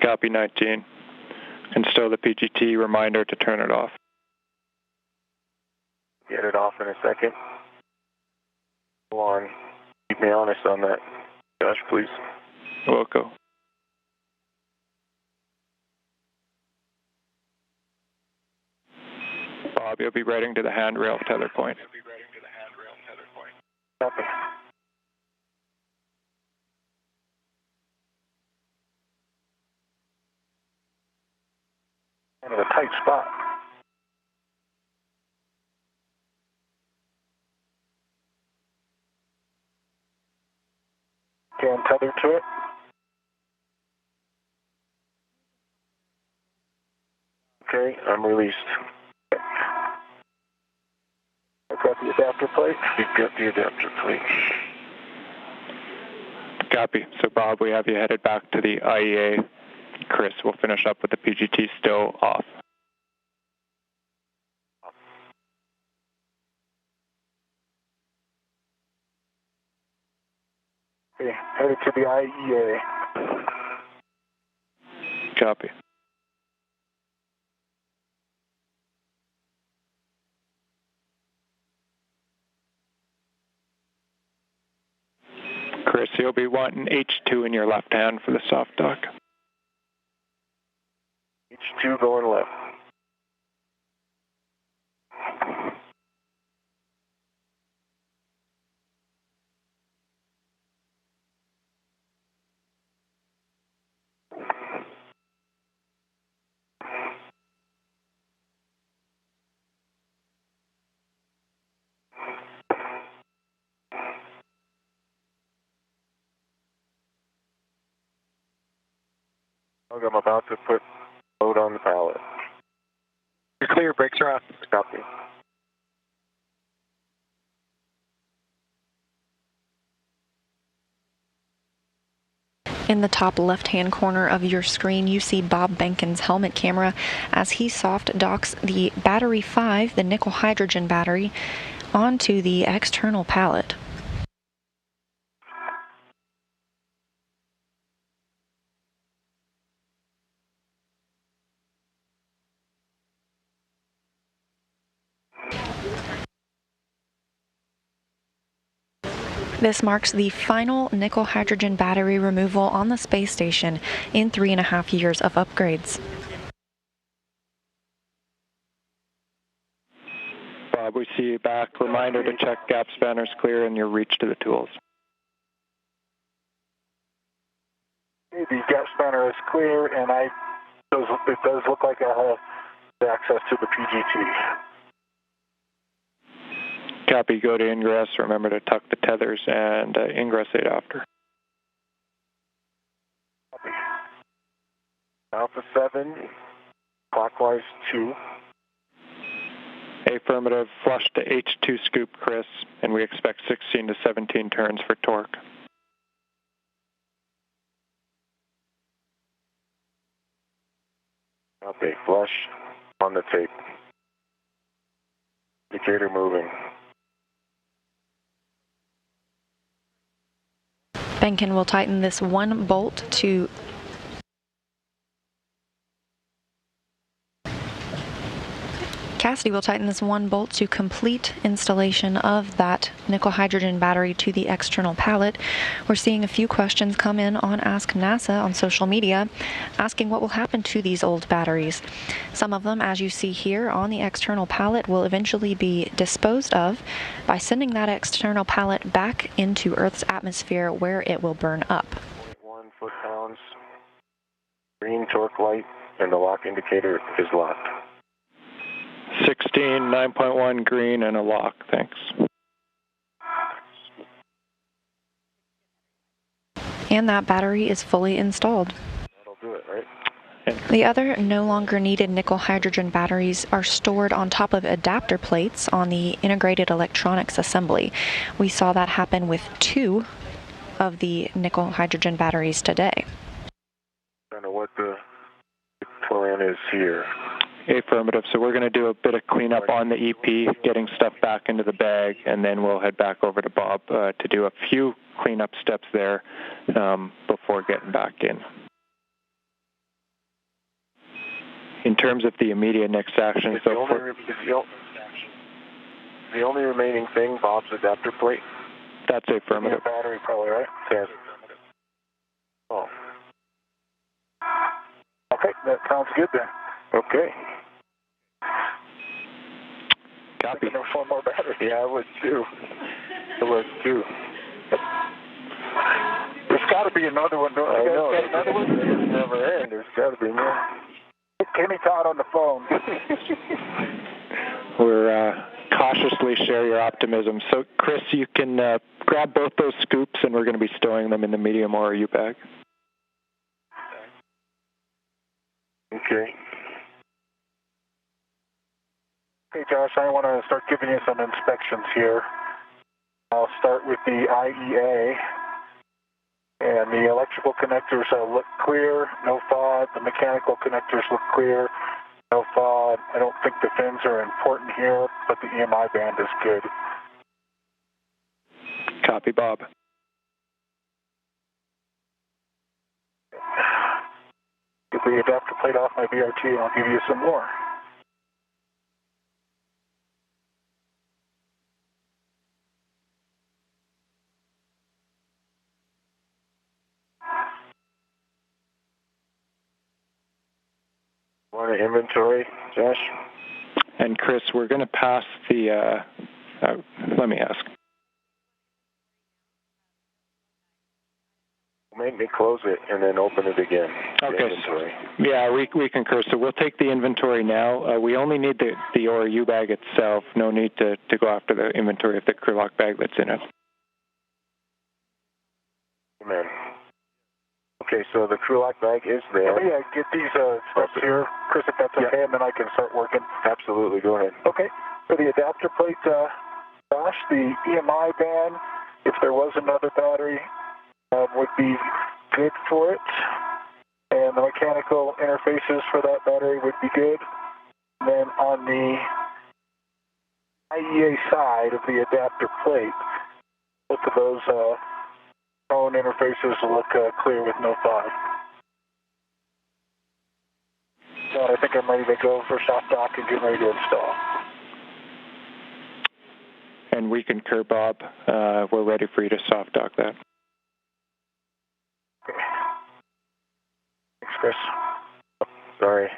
Copy 19. And still the PGT reminder to turn it off.
Get it off in a second. Go on. Keep me honest on that, Josh, please.
Wilco. Bob, you'll be writing to the handrail tether point.
Copy. In a tight spot. Okay, I'm tethered to it.
Okay, I'm released.
I've got the adapter plate.
You've got the adapter plate.
Copy. So Bob, we have you headed back to the IEA. Chris will finish up with the PGT still off.
Okay, headed to the IEA.
Copy. Chris, you'll be wanting H2 in your left hand for the soft dock.
H2 going left. I'm about to put load on the pallet.
You're clear, brakes are on.
Copy.
In the top left-hand corner of your screen, you see Bob Behnken's helmet camera as he soft docks the battery 5, the nickel hydrogen battery, onto the external pallet. This marks the final nickel hydrogen battery removal on the space station in 3.5 years of upgrades.
Bob, we see you back. Reminder to check gap spanners clear and your reach to the tools.
Okay, the gap spanner is clear, and it does look like I have access to the PGT.
Copy, go to ingress. Remember to tuck the tethers and ingress 8 after.
Copy.
Alpha 7, clockwise 2.
Affirmative, flush to H2 scoop, Chris, and we expect 16 to 17 turns for torque.
Okay, flush on the tape. Indicator moving.
Behnken will tighten this one bolt to Cassidy will tighten this one bolt to complete installation of that nickel hydrogen battery to the external pallet. We're seeing a few questions come in on Ask NASA on social media asking what will happen to these old batteries. Some of them, as you see here on the external pallet, will eventually be disposed of by sending that external pallet back into Earth's atmosphere where it will burn up.
1 foot-pounds, green torque light, and the lock indicator is locked.
16, 9.1 green, and a lock, thanks.
And that battery is fully installed.
That'll do it, right?
The other no longer needed nickel hydrogen batteries are stored on top of adapter plates on the integrated electronics assembly. We saw that happen with 2 of the nickel hydrogen batteries today.
Kind of what the plan is here.
Affirmative. So we're going to do a bit of cleanup on the EP, getting stuff back into the bag, and then we'll head back over to Bob to do a few cleanup steps there before getting back in. In terms of the immediate next action,
the only remaining thing Bob's adapter plate?
That's affirmative.
Yeah, battery probably, right?
Yes. Oh.
Okay, that sounds good then.
Okay.
Copy.
There's 4 more batteries.
Yeah, I would too. I would too.
There's got to be another one. Don't
I
you
know.
guys got another one?
It's never end. There's got to be more.
Kenny Todd on the phone.
We're cautiously share your optimism. So, Chris, you can grab both those scoops, and we're going to be stowing them in the medium ORU bag.
Okay.
Okay, Josh, I want to start giving you some inspections here. I'll start with the IEA. And the electrical connectors look clear, no FOD. The mechanical connectors look clear, no FOD. I don't think the fins are important here, but the EMI band is good.
Copy, Bob.
Get the adapter plate off my VRT and I'll give you some more.
Want an inventory, Josh?
And Chris, we're going to pass the, let me ask.
Make me close it and then open it again.
Okay. Yeah, we concur. So we'll take the inventory now. We only need the ORU bag itself. No need to go after the inventory of the crew lock bag that's in it.
Amen. Okay, so the crew lock bag is there.
Oh, yeah, get these steps here, Chris, if that's okay, and then I can start working.
Absolutely, go ahead.
Okay, for the adapter plate, Josh, the EMI band, if there was another battery, would be good for it, and the mechanical interfaces for that battery would be good. And then on the IEA side of the adapter plate, both of those phone interfaces will look clear with no fog. So I think I'm ready to go for soft dock and get ready to install.
And we concur, Bob. We're ready for you to soft dock that.
Okay. Thanks, Chris.
Sorry.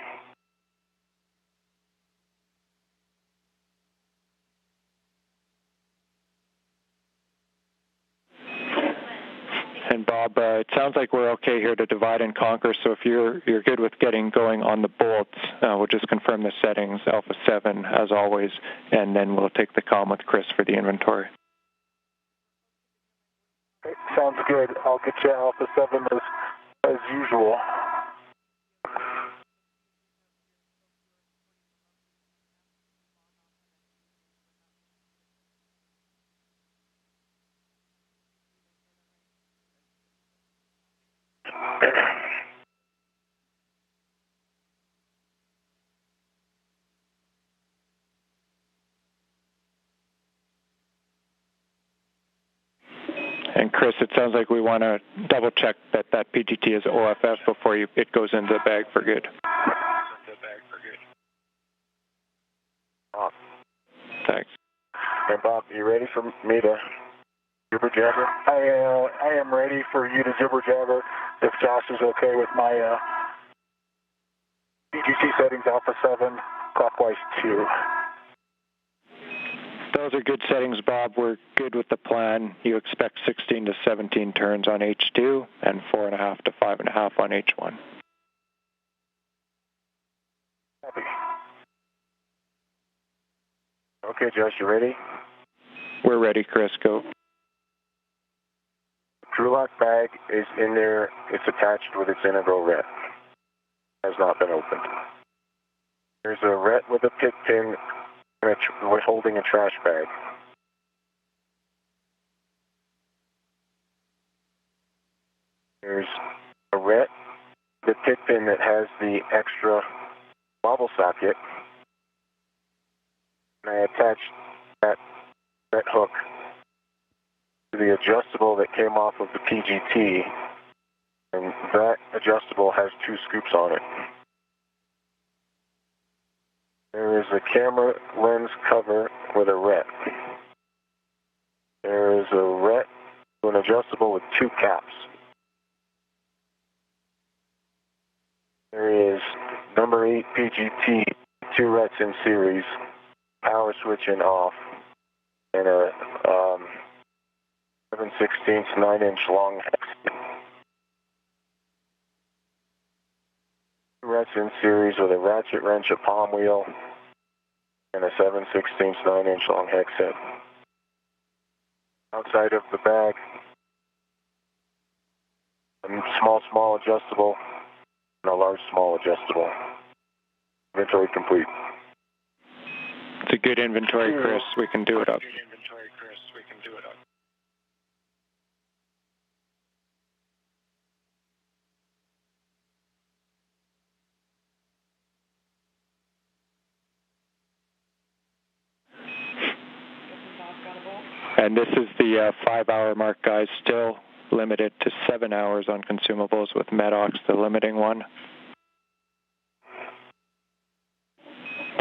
And Bob, it sounds like we're okay here to divide and conquer. So if you're good with getting going on the bolts, we'll just confirm the settings, Alpha 7 as always, and then we'll take the comm with Chris for the inventory.
Okay, sounds good. I'll get you Alpha 7 as usual.
And Chris, it sounds like we want to double check that PGT is OFF before it goes into the bag for good.
Bob.
Thanks.
Hey, Bob, you ready for me to jibber jabber?
I am ready for you to jibber jabber if Josh is okay with my PGT settings, Alpha 7, clockwise 2.
Those are good settings, Bob. We're good with the plan. You expect 16 to 17 turns on H2 and 4.5 to 5.5 on H1.
Copy.
Okay, Josh, you ready?
We're ready, Chris. Go.
Crew lock bag is in there. It's attached with its integral RET. Has not been opened. There's a RET with a pit pin and holding a trash bag. There's a RET, the pit pin that has the extra wobble socket. And I attached that hook to the adjustable that came off of the PGT, and that adjustable has 2 scoops on it. There is a camera lens cover with a RET. There is a RET to an adjustable with 2 caps. There is number 8 PGT, 2 RETs in series, power switch in off, and a 7/16 9-inch long hex. 2 RETs in series with a ratchet wrench, a palm wheel, and a 7/16 9-inch long hex set. Outside of the bag, a small adjustable, and a large small adjustable. Inventory complete.
It's a good inventory, Chris. We can do it up. And this is the 5-hour mark, guys. Still limited to 7 hours on consumables with Medox, the limiting one.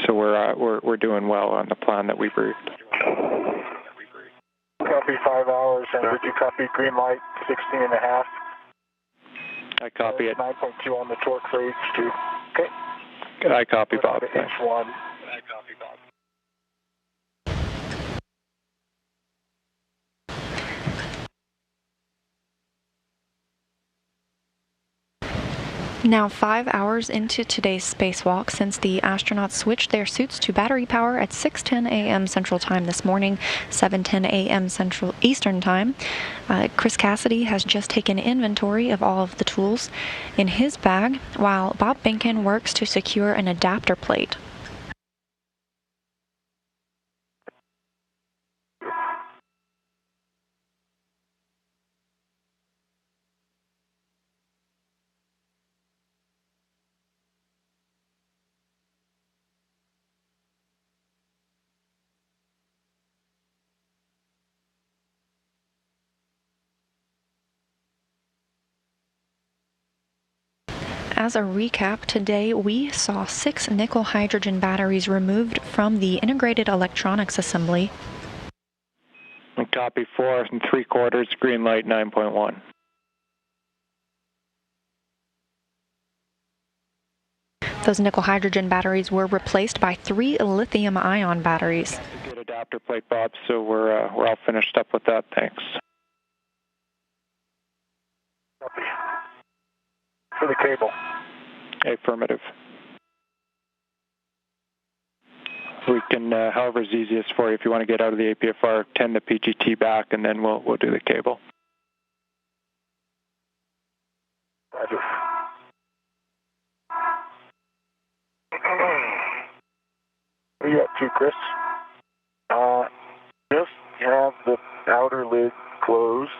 So we're doing well on the plan that we briefed.
Copy 5 hours, and would you copy green light 16.5?
I copy it.
9.2 on the torque for H2. Okay.
I copy, Bob.
H1.
I copy, Bob.
Now 5 hours into today's spacewalk, since the astronauts switched their suits to battery power at 6:10 a.m. Central Time this morning, 7:10 a.m. Central Eastern Time, Chris Cassidy has just taken inventory of all of the tools in his bag, while Bob Behnken works to secure an adapter plate. As a recap, today we saw 6 nickel hydrogen batteries removed from the integrated electronics assembly.
And copy 4 3/4, green light 9.1.
Those nickel hydrogen batteries were replaced by 3 lithium ion batteries.
Good adapter plate, Bob, so we're all finished up with that, thanks.
Copy. For the cable.
Affirmative. We can, however's easiest for you. If you want to get out of the APFR, 10 the PGT back, and then we'll do the cable.
Roger. What are you up to, Chris?
Just have the outer lid closed.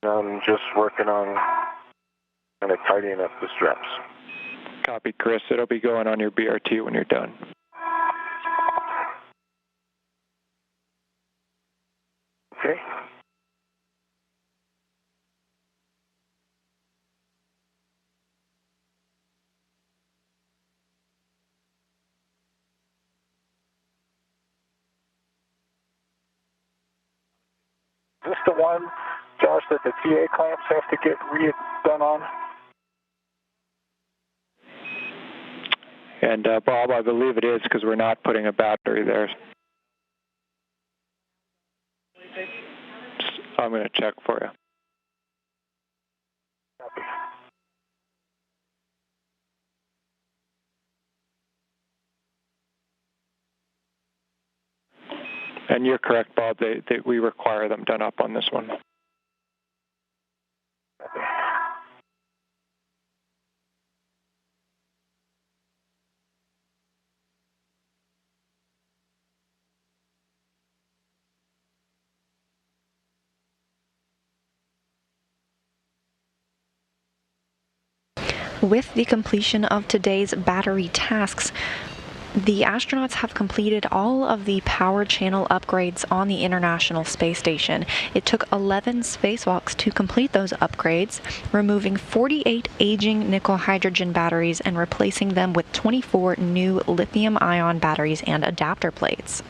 I'm just working on kind of tidying up the straps.
Copy, Chris. It'll be going on your BRT when you're done.
Okay. Is this the one, Josh, that the TA clamps have to get redone on?
And Bob, I believe it is because we're not putting a battery there. I'm going to check for you.
Copy.
And you're correct, Bob. We require them done up on this one.
Copy.
With the completion of today's battery tasks, the astronauts have completed all of the power channel upgrades on the International Space Station. It took 11 spacewalks to complete those upgrades, removing 48 aging nickel hydrogen batteries and replacing them with 24 new lithium-ion batteries and adapter plates.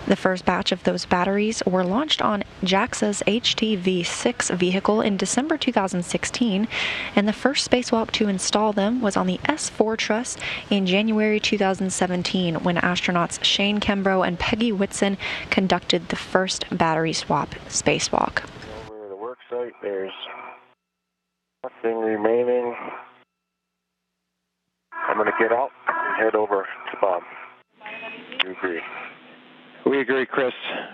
The first batch of those batteries were launched on JAXA's HTV-6 vehicle in December 2016, and the first spacewalk to install them was on the S4 truss in January 2017, when astronauts Shane Kimbrough and Peggy Whitson conducted the first battery swap spacewalk.
Over the work site, there's nothing remaining. I'm going to get out and head over to Bob. You agree?
We agree, Chris,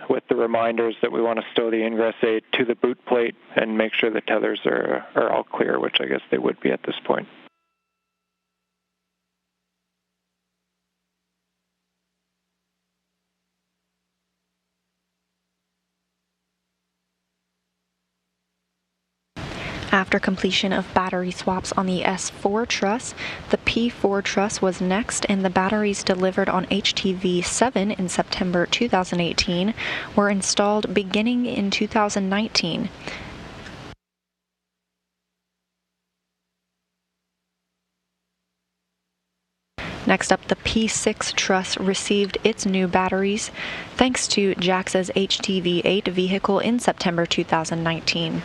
with the reminders that we want to stow the ingress aid to the boot plate and make sure the tethers are all clear, which I guess they would be at this point.
After completion of battery swaps on the S4 truss, the P4 truss was next, and the batteries delivered on HTV-7 in September 2018 were installed beginning in 2019. Next up, the P6 truss received its new batteries thanks to JAXA's HTV-8 vehicle in September 2019.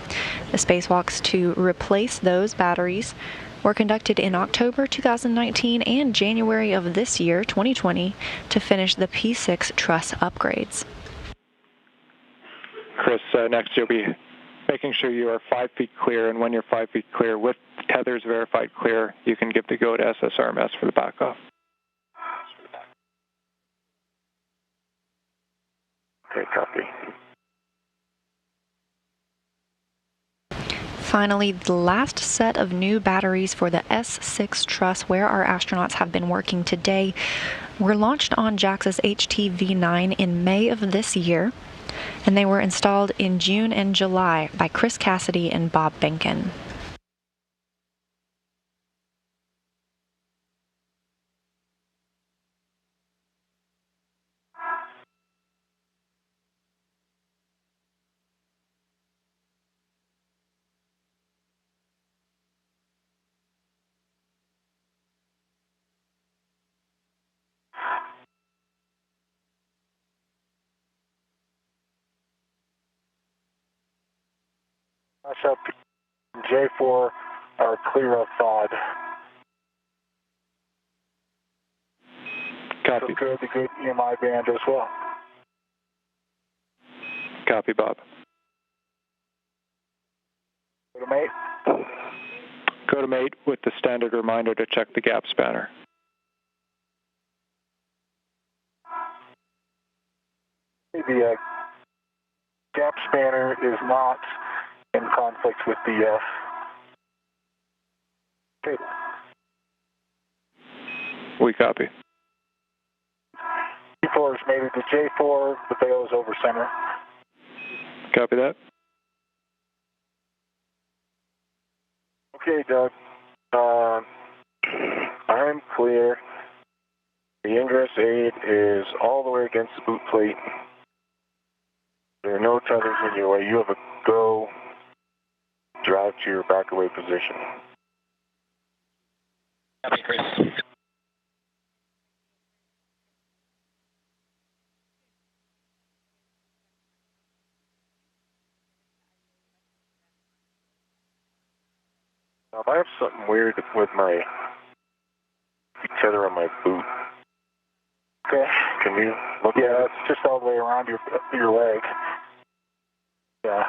The spacewalks to replace those batteries were conducted in October 2019 and January of this year, 2020, to finish the P6 truss upgrades.
Chris, next you'll be making sure you are 5 feet clear, and when you're 5 feet clear with tethers verified clear, you can give the go to SSRMS for the backoff.
Okay, copy.
Finally, the last set of new batteries for the S6 truss, where our astronauts have been working today, were launched on JAXA's HTV-9 in May of this year, and they were installed in June and July by Chris Cassidy and Bob Behnken.
Up J4 are clear of FOD.
Copy.
So good, the good EMI band as well.
Copy, Bob.
Go to mate.
Go to mate with the standard reminder to check the gap spanner.
The gap spanner is not in conflict with the cable.
We copy.
J4 is mated to J4, the bail is over center.
Copy that.
Okay, Doug. I'm clear. The ingress aid is all the way against the boot plate. There are no tethers in your way. You have a go. Drive to your back away position.
Copy, Chris.
Now, I have something weird with my tether on my boot.
Okay.
Can you look at
Yeah,
it?
it's just all the way around your leg. Yeah.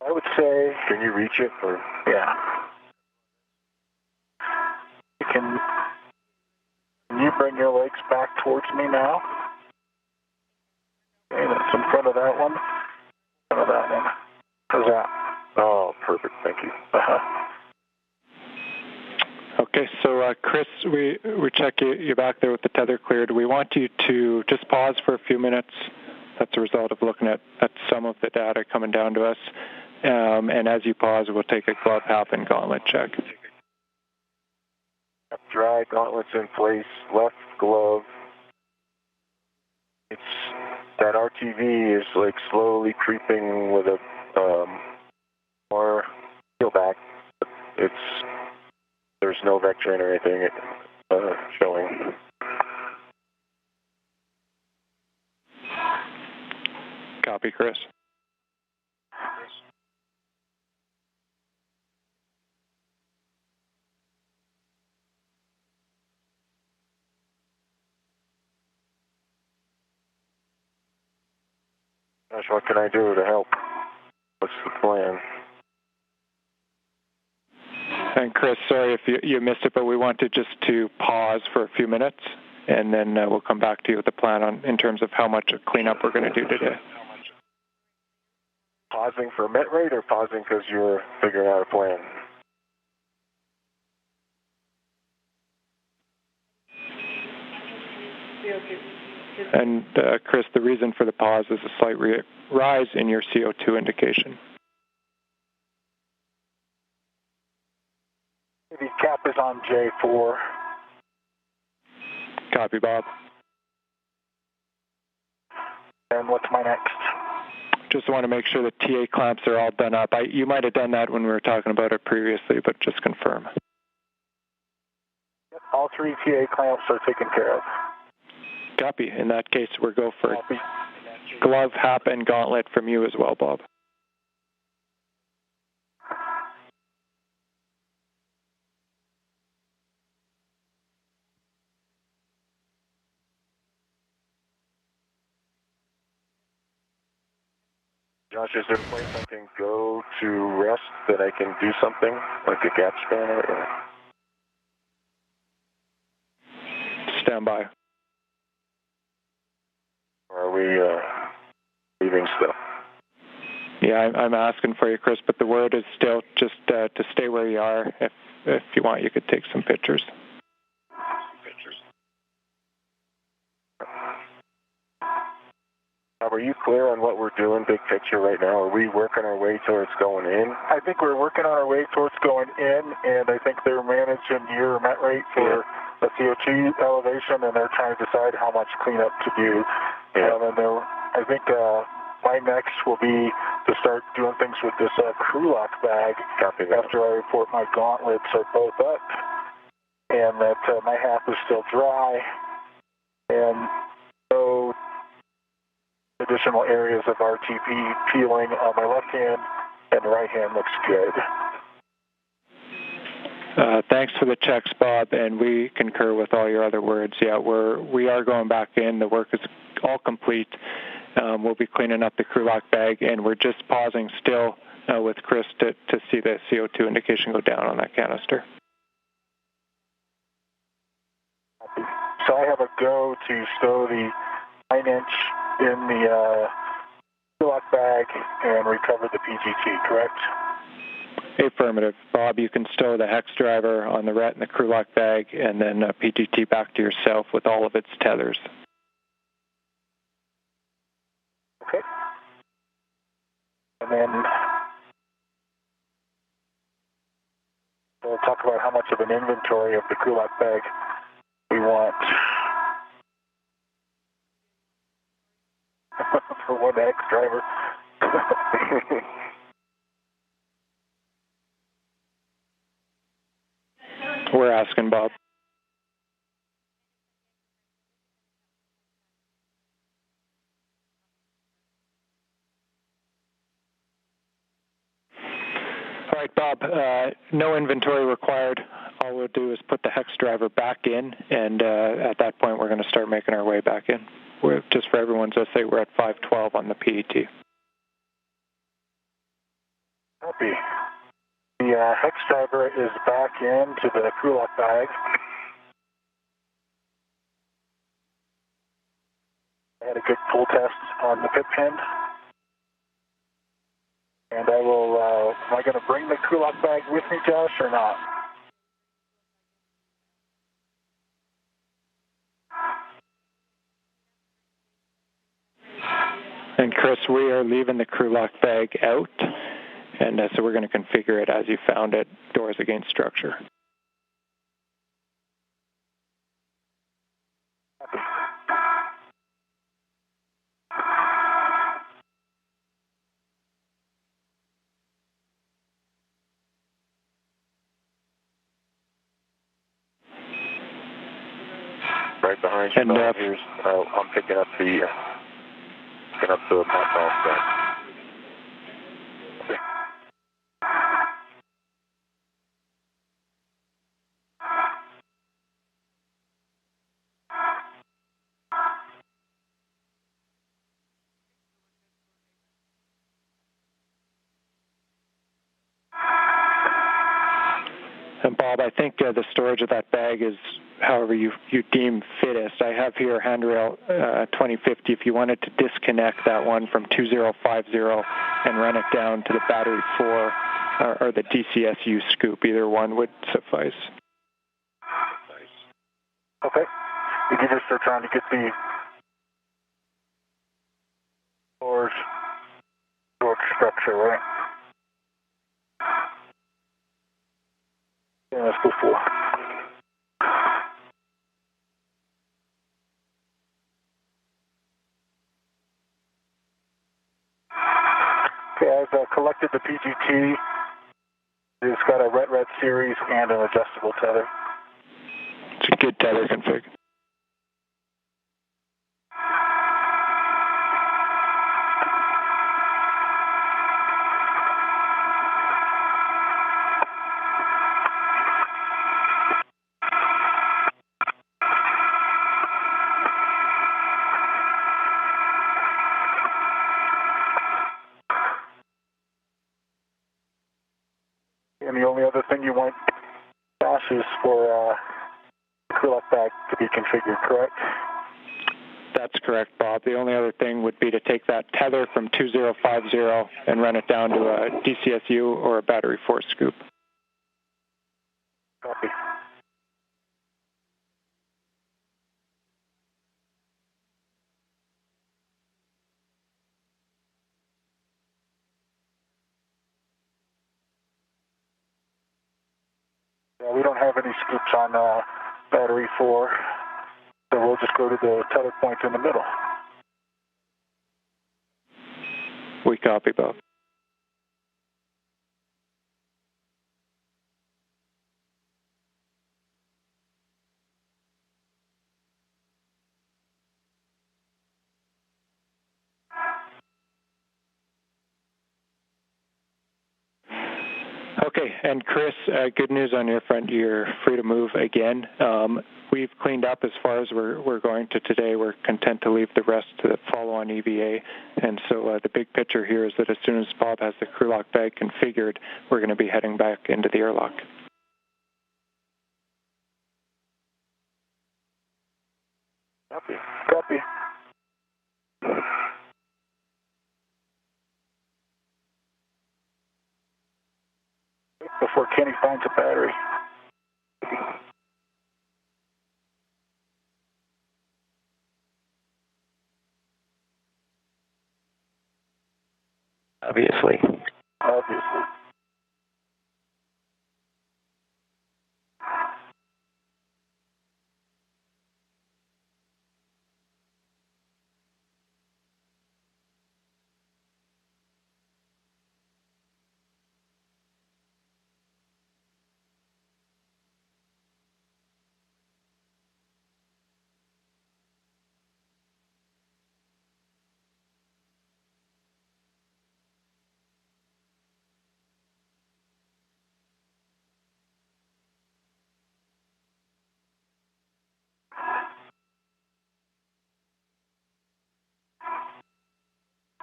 I would say,
Can you reach it? Or
yeah. Can you bring your legs back towards me now? Okay, that's in front of that one. In front of that one. How's that?
oh, perfect. Thank you.
Okay, so Chris, we check you back there with the tether cleared. We want you to just pause for a few minutes. That's a result of looking at some of the data coming down to us. And as you pause, we'll take a glove, half, and gauntlet check.
Dry gauntlets in place. Left glove. It's that RTV is like slowly creeping with a more peel back. There's no vectoring or anything showing.
Copy, Chris.
Gosh, what can I do to help? What's the plan?
And Chris, sorry if you missed it, but we wanted just to pause for a few minutes, and then we'll come back to you with a plan in terms of how much cleanup we're going to do today.
Pausing for met rate or pausing because you're figuring out a plan?
And Chris, the reason for the pause is a slight rise in your CO2 indication.
The cap is on J4.
Copy, Bob.
And what's my next?
just want to make sure the TA clamps are all done up. You might have done that when we were talking about it previously, but just confirm.
All 3 TA clamps are taken care of.
Copy. In that case, we'll go for glove, hat, and gauntlet from you as well, Bob.
Josh, is there a place I can go to rest that I can do something, like a gap scanner? Or...
Stand by.
Or are we leaving still?
Yeah, I'm asking for you, Chris, but the word is still just to stay where you are. If you want, you could take some pictures.
Are you clear on what we're doing, big picture right now? Are we working our way towards going in?
I think we're working on our way towards going in, and I think they're managing year met rate for the CO2 elevation, and they're trying to decide how much cleanup to do.
Yeah.
And I think my next will be to start doing things with this crew lock bag.
Copy that.
After I report my gauntlets are both up, and that my half is still dry, and no additional areas of RTP peeling on my left hand, and the right hand looks good.
Thanks for the checks, Bob, and we concur with all your other words. Yeah, we are going back in. The work is all complete. We'll be cleaning up the crew lock bag, and we're just pausing still with Chris to see the CO2 indication go down on that canister.
So I have a go to stow the 9-inch in the crew lock bag and recover the PGT, correct?
Affirmative. Bob, you can stow the hex driver on the ret in the crew lock bag, and then PGT back to yourself with all of its tethers.
Okay. And then we'll talk about how much of an inventory of the crew lock bag we want for one hex driver.
We're asking, Bob. All right, Bob, no inventory required. All we'll do is put the hex driver back in, and at that point, we're going to start making our way back in. Just for everyone's sake, we're at 512 on the PET.
Copy. The hex driver is back into the crew lock bag. I had a good pull test on the pit pin. And I will, am I going to bring the crew lock bag with me, Josh, or not?
And Chris, we are leaving the crew lock bag out, and so we're going to configure it as you found it, doors against structure.
Right behind you,
And
here's, I'm picking up the pop off back.
And Bob, I think the storage of that bag is however you deem fittest. I have here handrail 2050. If you wanted to disconnect that one from 2050 and run it down to the battery 4 or the DCSU scoop, either one would suffice.
Okay. You just are trying to get the storage structure, right? Yeah, let's go 4. selected the PGT. It's got a red series and an adjustable tether.
It's a good tether config.
And the only other thing you want, Josh, is for the Krulak bag to be configured, correct?
That's correct, Bob. The only other thing would be to take that tether from 2050 and run it down to a DCSU or a battery force scoop.
Copy. Yeah, we don't have any scoops on battery 4, so we'll just go to the tether point in the middle.
We copy, Bob. Okay, and Chris, good news on your front. You're free to move again. We've cleaned up as far as we're going to today. We're content to leave the rest to follow on EVA. And so the big picture here is that as soon as Bob has the Krulak bag configured, we're going to be heading back into the airlock.
Copy. Copy. Before Kenny finds a battery.
Obviously.
Obviously.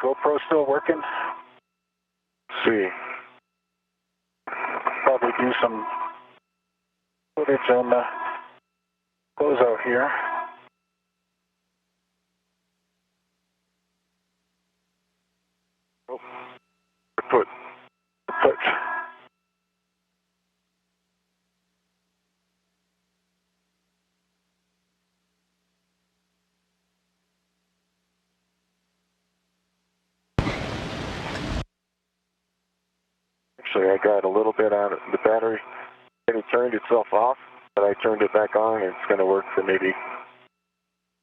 GoPro still working?
See.
Probably do some footage on the closeout here.
Oh. Put. Actually, I got a little bit out of the battery, and it turned itself off, but I turned it back on, and it's going to work for maybe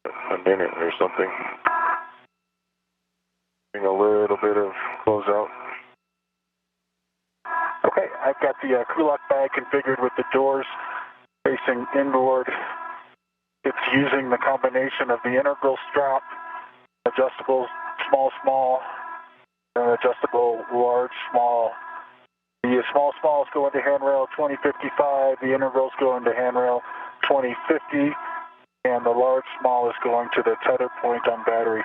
a minute or something. Doing a little bit of closeout.
Okay, I've got the Krulak bag configured with the doors facing inboard. It's using the combination of the integral strap, adjustable small, and adjustable large, small. The small is going to handrail 2055, the integrals going to handrail 2050, and the large small is going to the tether point on battery.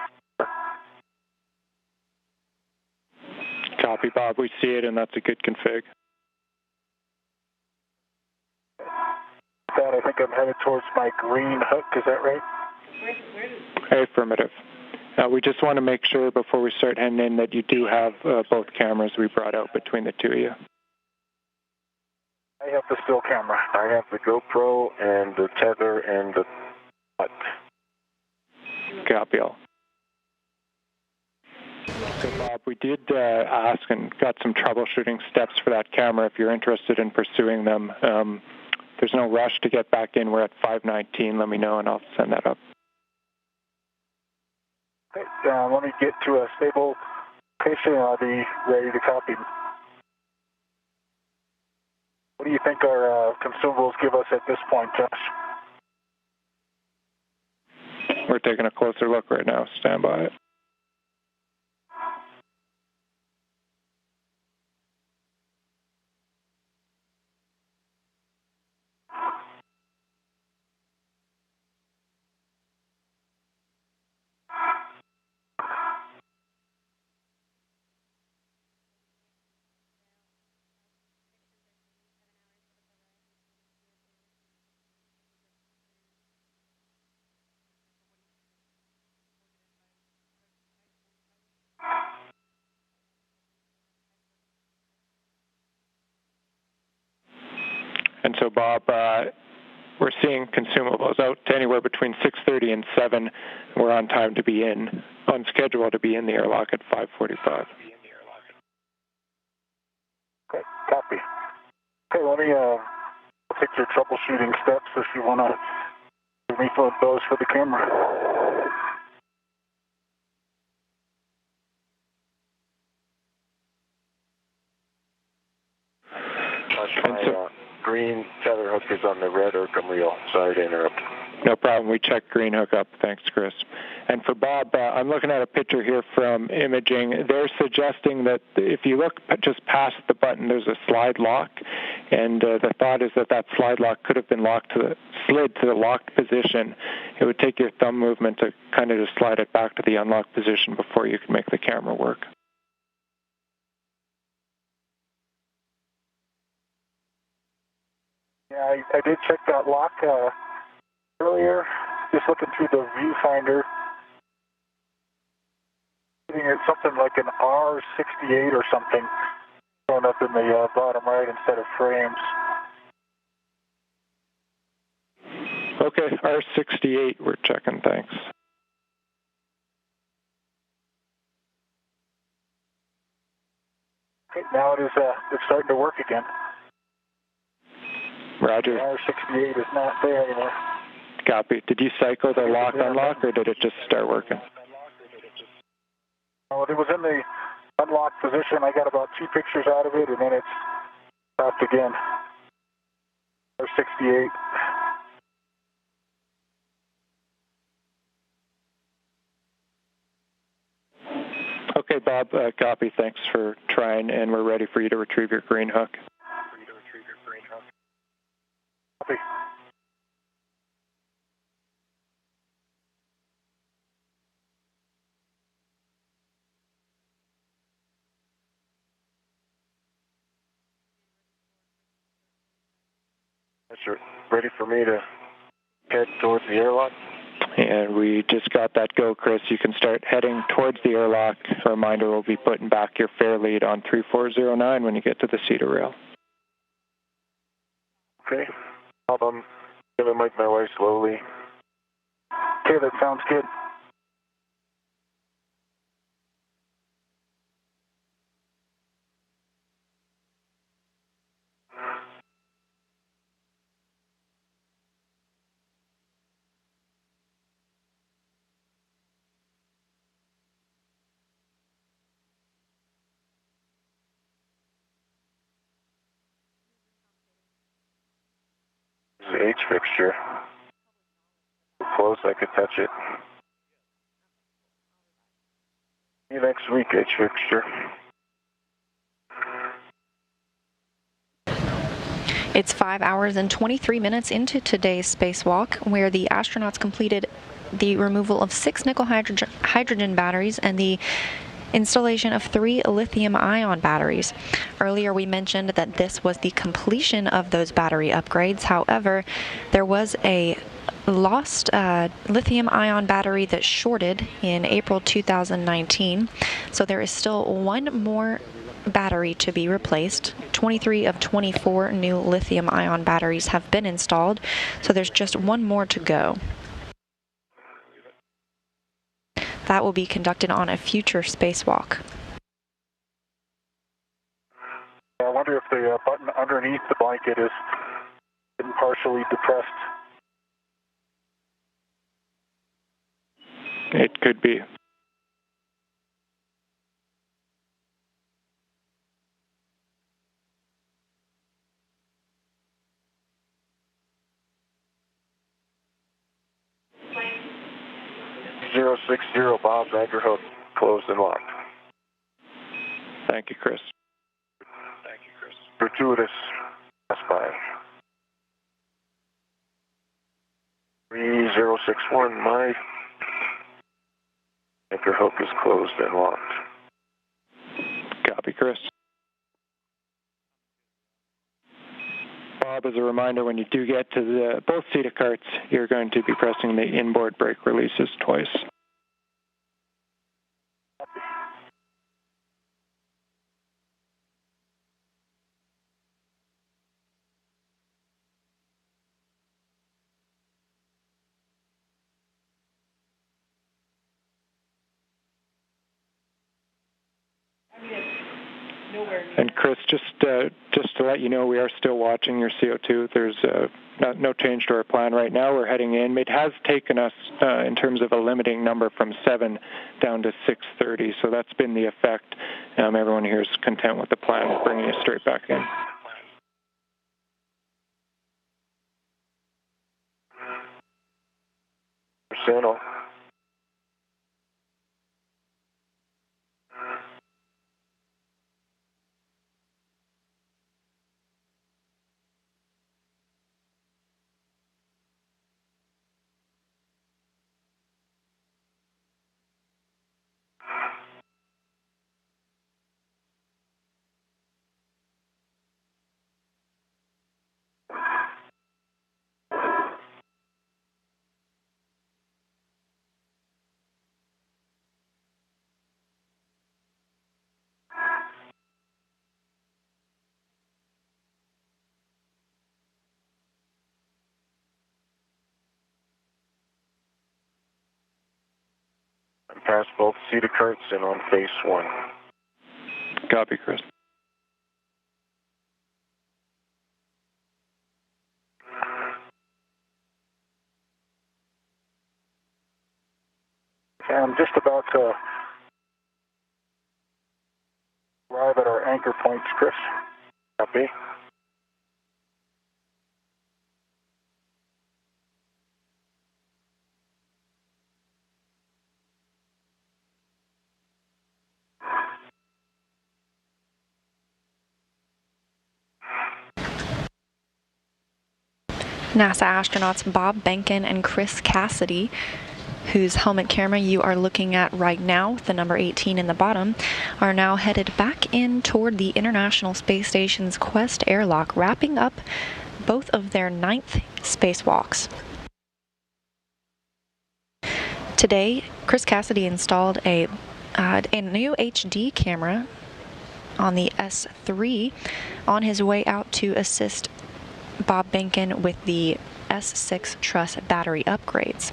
Copy, Bob. We see it, and that's a good config.
I think I'm headed towards my green hook. Is that right?
Affirmative. We just want to make sure before we start heading in that you do have both cameras we brought out between the two of you.
I have the still camera.
I have the GoPro and the tether and the putt.
Copy all. So Bob, we did ask and got some troubleshooting steps for that camera if you're interested in pursuing them. There's no rush to get back in. We're at 519. Let me know and I'll send that up.
Okay, let me get to a stable location and I'll be ready to copy. What do you think our consumables give us at this point, Josh?
We're taking a closer look right now. Stand by. And so, Bob, we're seeing consumables out to anywhere between 6:30 and 7. We're on time to be on schedule to be in the airlock at 5:45.
Okay, copy. Okay, let me take your troubleshooting steps if you want to give me those for the camera.
My green tether hook is on the red Occam reel. Sorry to interrupt.
No problem. We checked green hookup. Thanks, Chris. And for Bob, I'm looking at a picture here from imaging. They're suggesting that if you look just past the button, there's a slide lock, and the thought is that slide lock could have been slid to the locked position. It would take your thumb movement to kind of just slide it back to the unlocked position before you can make the camera work.
Yeah, I did check that lock earlier, just looking through the viewfinder. It's something like an R68 or something showing up in the bottom right instead of frames.
Okay, R68, we're checking, thanks.
Okay, now it's starting to work again.
Roger.
R68 is not there anymore.
Copy. Did you cycle the lock unlock, or did it just start working?
Well, it was in the unlocked position. I got about 2 pictures out of it, and then it stopped again. R68.
Okay, Bob, copy. Thanks for trying, and we're ready for you to retrieve your green hook.
Copy.
Sure. Ready for me to head towards the airlock?
And we just got that go, Chris. You can start heading towards the airlock. A reminder, we'll be putting back your fare lead on 3409 when you get to the cedar rail.
Okay. I'm going to make my way slowly.
Okay, that sounds good.
This is the H fixture. So close I could touch it. See you next week, H fixture.
It's 5 hours and 23 minutes into today's spacewalk, where the astronauts completed the removal of 6 nickel hydrogen batteries and the installation of 3 lithium-ion batteries. Earlier we mentioned that this was the completion of those battery upgrades. However, there was a lost lithium-ion battery that shorted in April 2019, so there is still 1 more battery to be replaced. 23 of 24 new lithium-ion batteries have been installed, so there's just 1 more to go. That will be conducted on a future spacewalk.
I wonder if the button underneath the blanket is partially depressed.
It could be.
060, Bob, anchor hook closed and locked.
Thank you, Chris.
Gratuitous, S5. 3061, my anchor hook is closed and locked.
Copy, Chris. Bob, as a reminder, when you do get to the both CETA carts, you're going to be pressing the inboard brake releases twice. And Chris, just to let you know, we are still watching your CO2. There's no change to our plan right now. We're heading in. It has taken us, in terms of a limiting number, from 7 down to 630. So that's been the effect. Everyone here is content with the plan, bringing us straight back in.
Channel. I'm past both CETA carts and on phase 1.
Copy, Chris.
I'm just about to arrive at our anchor points, Chris.
Copy.
NASA astronauts Bob Behnken and Chris Cassidy, whose helmet camera you are looking at right now, the number 18 in the bottom, are now headed back in toward the International Space Station's Quest airlock, wrapping up both of their 9th spacewalks. Today, Chris Cassidy installed a new HD camera on the S3 on his way out to assist Bob Behnken with the S6 truss battery upgrades.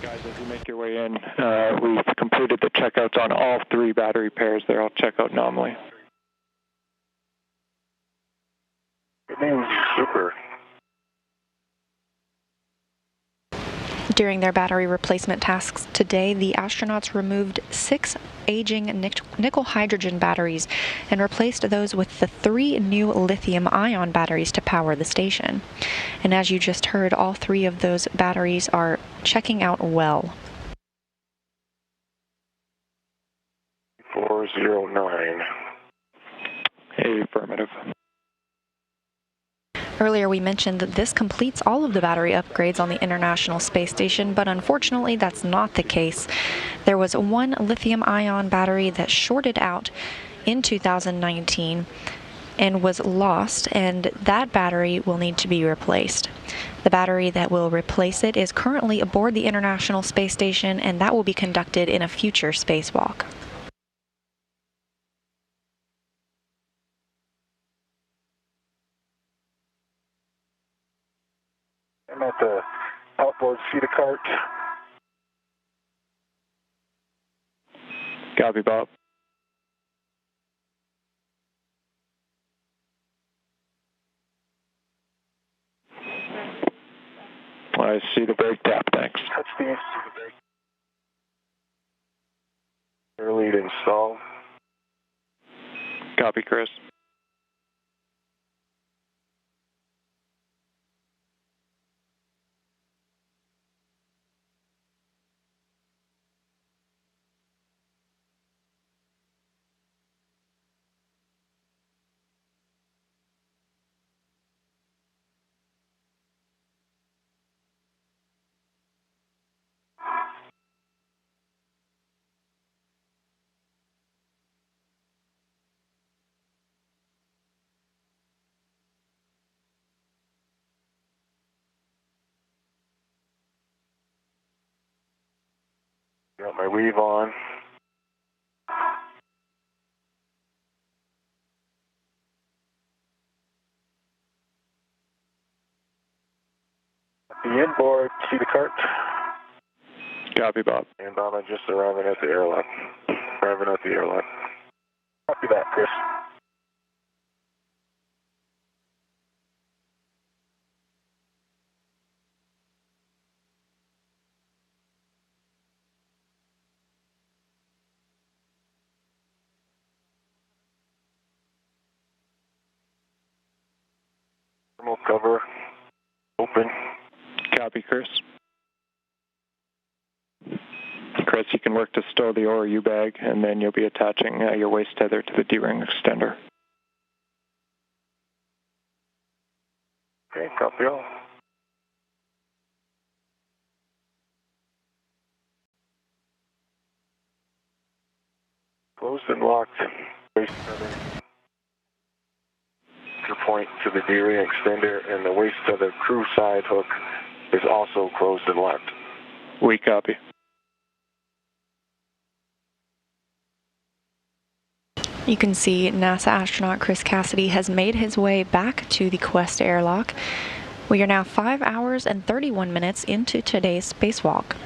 Guys, as you make your way in, we've completed the checkouts on all 3 battery pairs. They're all checkout nominally.
Good news. Super.
During their battery replacement tasks today, the astronauts removed 6 aging nickel-hydrogen batteries and replaced those with the 3 new lithium-ion batteries to power the station. And as you just heard, all 3 of those batteries are checking out well.
409.
Affirmative.
Earlier we mentioned that this completes all of the battery upgrades on the International Space Station, but unfortunately that's not the case. There was one lithium-ion battery that shorted out in 2019 and was lost, and that battery will need to be replaced. The battery that will replace it is currently aboard the International Space Station, and that will be conducted in a future spacewalk.
I'm at the outboard CETA cart.
Copy, Bob. I see the brake tap, thanks.
Touch the
Air lead installed.
Copy, Chris.
Got my weave on.
The inboard, see the cart?
Copy, Bob.
And Bob, I'm just arriving at the airlock.
Copy that, Chris.
Thermal cover open.
Copy, Chris. Chris, you can work to stow the ORU bag, and then you'll be attaching your waist tether to the D-ring extender.
Okay, copy all. Closed and locked. Waist tether. Point to the D-ring extender, and the waist tether crew side hook is also closed and locked.
We copy.
You can see NASA astronaut Chris Cassidy has made his way back to the Quest airlock. We are now 5 hours and 31 minutes into today's spacewalk.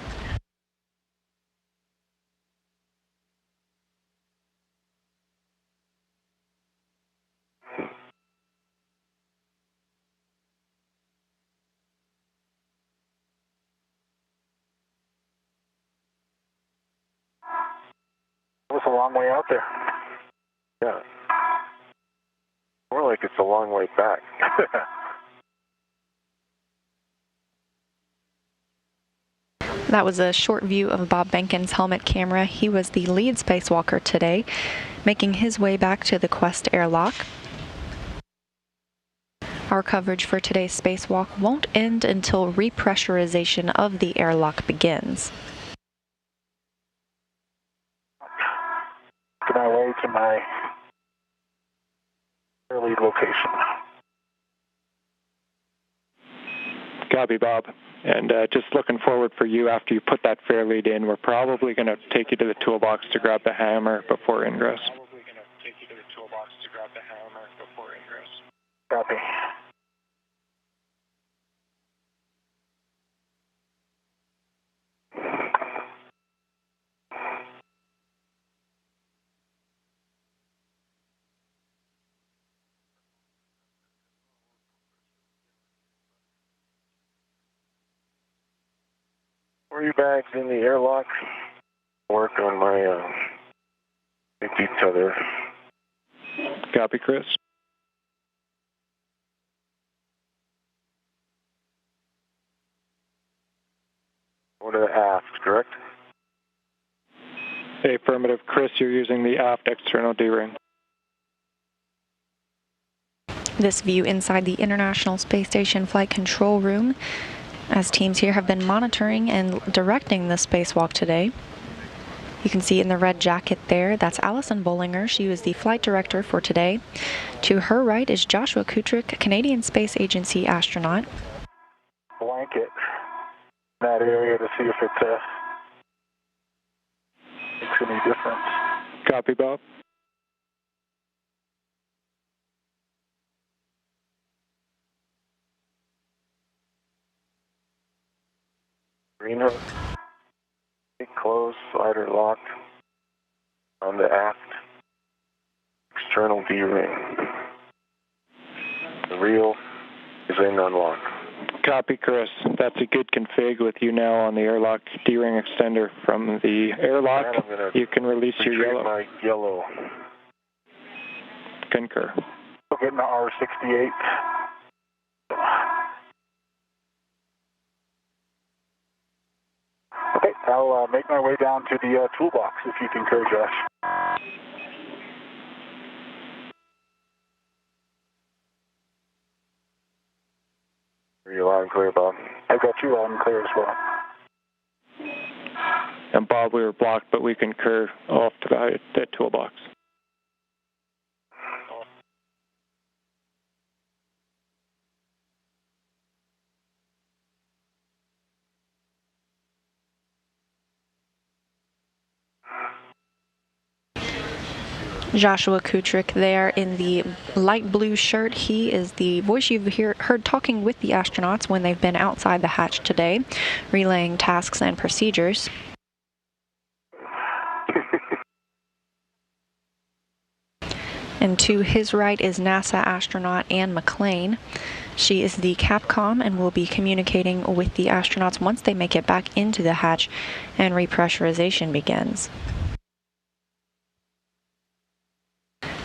It was a long way out there.
Yeah. More like it's a long way back.
That was a short view of Bob Behnken's helmet camera. He was the lead spacewalker today, making his way back to the Quest airlock. Our coverage for today's spacewalk won't end until repressurization of the airlock begins.
On my way to my early location.
Copy, Bob. And just looking forward for you after you put that fair lead in. We're probably going to take you to the toolbox to grab the hammer before ingress.
Copy.
Were you bags in the airlock? Work on my safety tether.
Copy, Chris.
Go to the aft, correct?
Affirmative. Chris, you're using the aft external D-ring.
This view inside the International Space Station Flight Control Room, as teams here have been monitoring and directing the spacewalk today. You can see in the red jacket there, that's Allison Bollinger. She was the flight director for today. To her right is Joshua Kutrick, Canadian Space Agency astronaut.
Blanket in that area to see if it makes any difference.
Copy, Bob.
Green hook. Closed, slider locked on the aft external D-ring. The reel is in unlock.
Copy, Chris. That's a good config with you now on the airlock D-ring extender from the airlock. You can release your yellow.
My yellow.
Concur.
We're getting the R68. Okay, I'll make my way down to the toolbox if you concur, Josh.
Are you loud and clear, Bob?
I've got you loud and clear as well.
And Bob, we were blocked, but we concur off to the toolbox.
Joshua Kutrick there in the light blue shirt. He is the voice you've heard talking with the astronauts when they've been outside the hatch today, relaying tasks and procedures. And to his right is NASA astronaut Anne McLean. She is the Capcom and will be communicating with the astronauts once they make it back into the hatch and repressurization begins.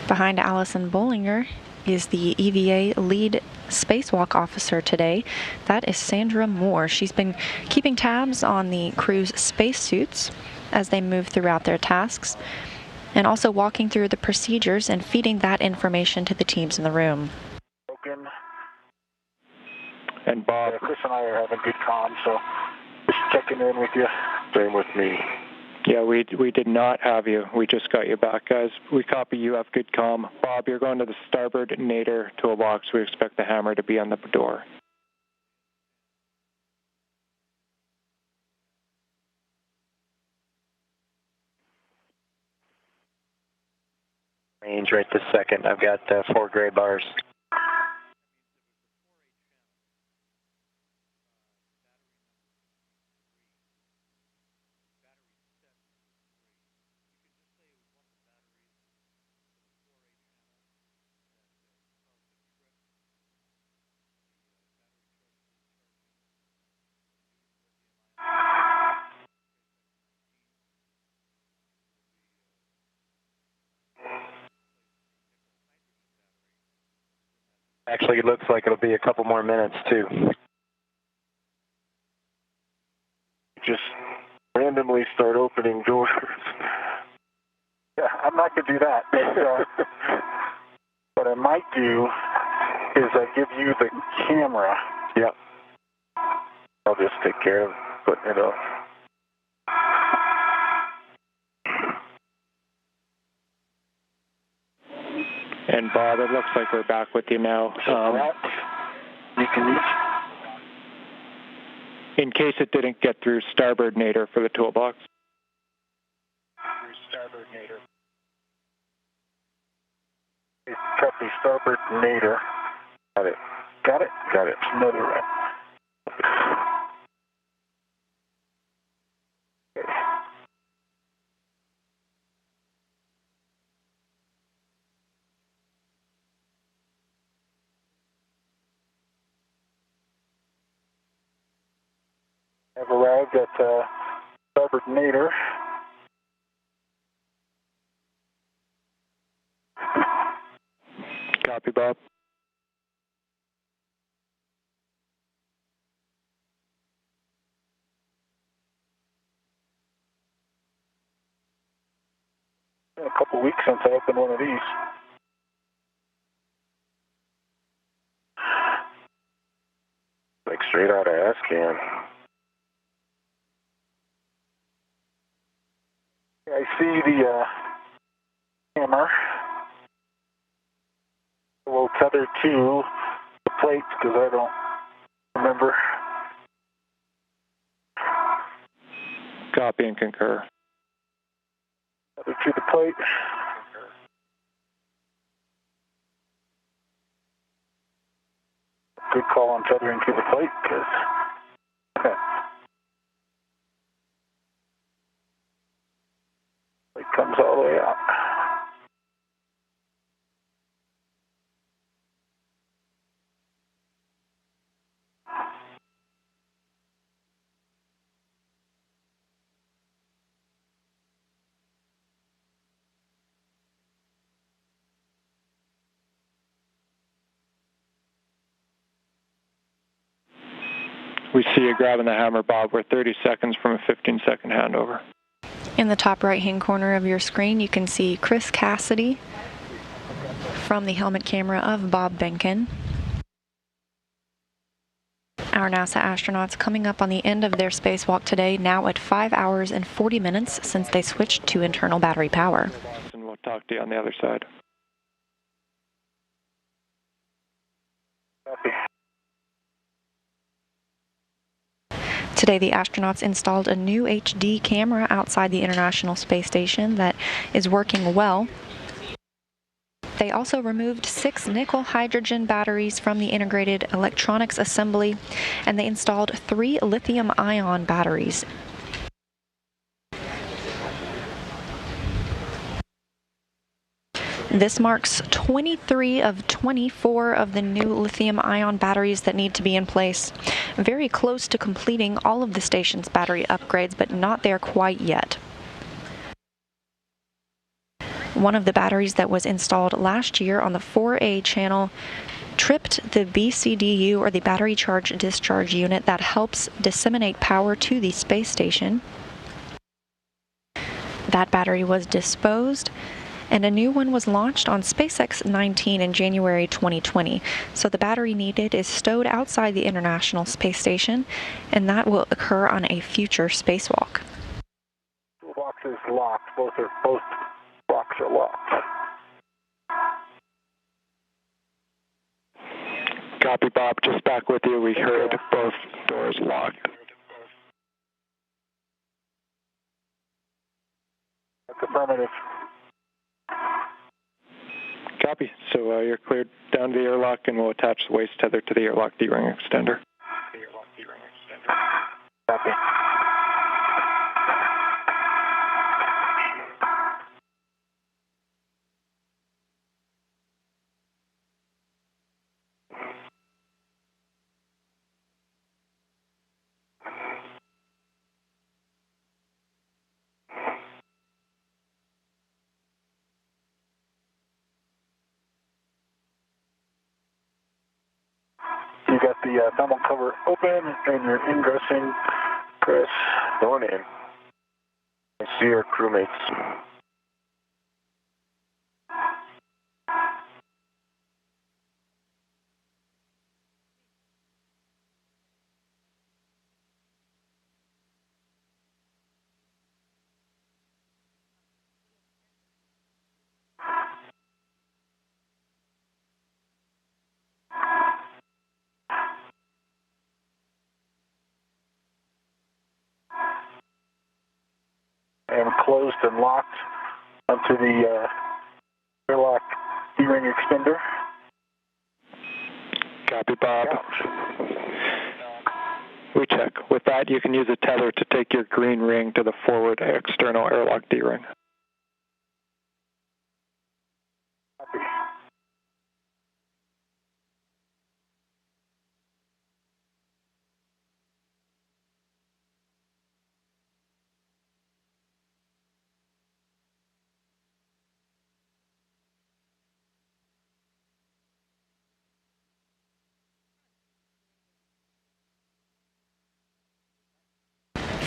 Behind Allison Bollinger is the EVA lead spacewalk officer today. That is Sandra Moore. She's been keeping tabs on the crew's spacesuits as they move throughout their tasks, and also walking through the procedures and feeding that information to the teams in the room.
And Bob,
Chris and I are having good comms, so just checking in with you.
Same with me.
yeah, we did not have you. We just got you back, guys. We copy you have good comm. Bob, you're going to the starboard nadir toolbox. We expect the hammer to be on the door.
Range right this second. I've got 4 gray bars. Actually, it looks like it'll be a couple more minutes, too.
Just randomly start opening doors.
Yeah, I'm not going to do that. But, what I might do is give you the camera.
Yeah. I'll just take care of putting it up.
And Bob, it looks like we're back with you now.
You can use.
In case it didn't get through starboard nadir for the toolbox.
Starboard nadir. Copy starboard nadir.
Got it.
Got it?
Got it.
Another right. I've arrived at starboard nadir.
Copy, Bob.
Been a couple weeks since I opened one of these.
Like straight out of ASCAN.
I see the hammer. We'll tether to the plates because I don't remember.
Copy and concur.
Tether to the plate. Good call on tethering to the plate because it comes all the way out.
We see you grabbing the hammer, Bob. We're 30 seconds from a 15-second handover.
In the top right-hand corner of your screen, you can see Chris Cassidy from the helmet camera of Bob Behnken. Our NASA astronauts coming up on the end of their spacewalk today, now at 5 hours and 40 minutes since they switched to internal battery power.
And we'll talk to you on the other side.
Copy.
Today, the astronauts installed a new HD camera outside the International Space Station that is working well. They also removed 6 nickel-hydrogen batteries from the integrated electronics assembly, and they installed 3 lithium-ion batteries. This marks 23 of 24 of the new lithium-ion batteries that need to be in place. Very close to completing all of the station's battery upgrades, but not there quite yet. One of the batteries that was installed last year on the 4A channel tripped the BCDU, or the battery charge discharge unit, that helps disseminate power to the space station. That battery was disposed, and a new one was launched on SpaceX 19 in January 2020. So the battery needed is stowed outside the International Space Station, and that will occur on a future spacewalk.
Toolbox is locked. Both blocks are locked.
Copy, Bob. Just back with you. We heard both doors locked.
That's affirmative.
Copy. So you're cleared down to the airlock, and we'll attach the waste tether to the airlock D-ring extender.
Copy. You got the thermal cover open, and you're ingressing, Chris.
Going in. I see our crewmates.
And closed and locked onto the airlock D-ring extender.
Copy, Bob. We check. With that, you can use a tether to take your green ring to the forward external airlock D-ring.
Copy.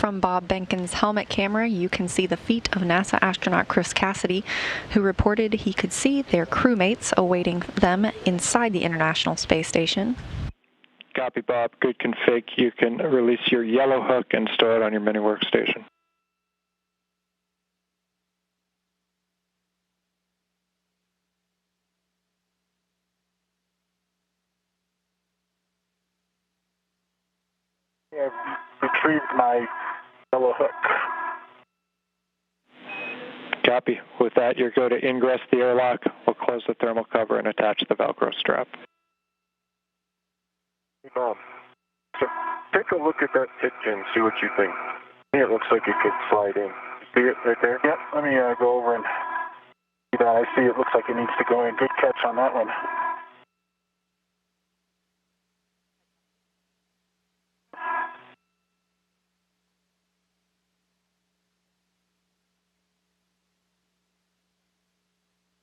From Bob Behnken's helmet camera, you can see the feet of NASA astronaut Chris Cassidy, who reported he could see their crewmates awaiting them inside the International Space Station.
Copy, Bob. Good config. You can release your yellow hook and store it on your mini workstation.
Yeah, I've retrieved my yellow hook.
Copy. With that, you're going to ingress the airlock. We'll close the thermal cover and attach the Velcro strap. So take a look at that pitch and see what you think. It looks like it could slide in. See it right there?
Yep, let me go over and see that. I see it looks like it needs to go in. Good catch on that one.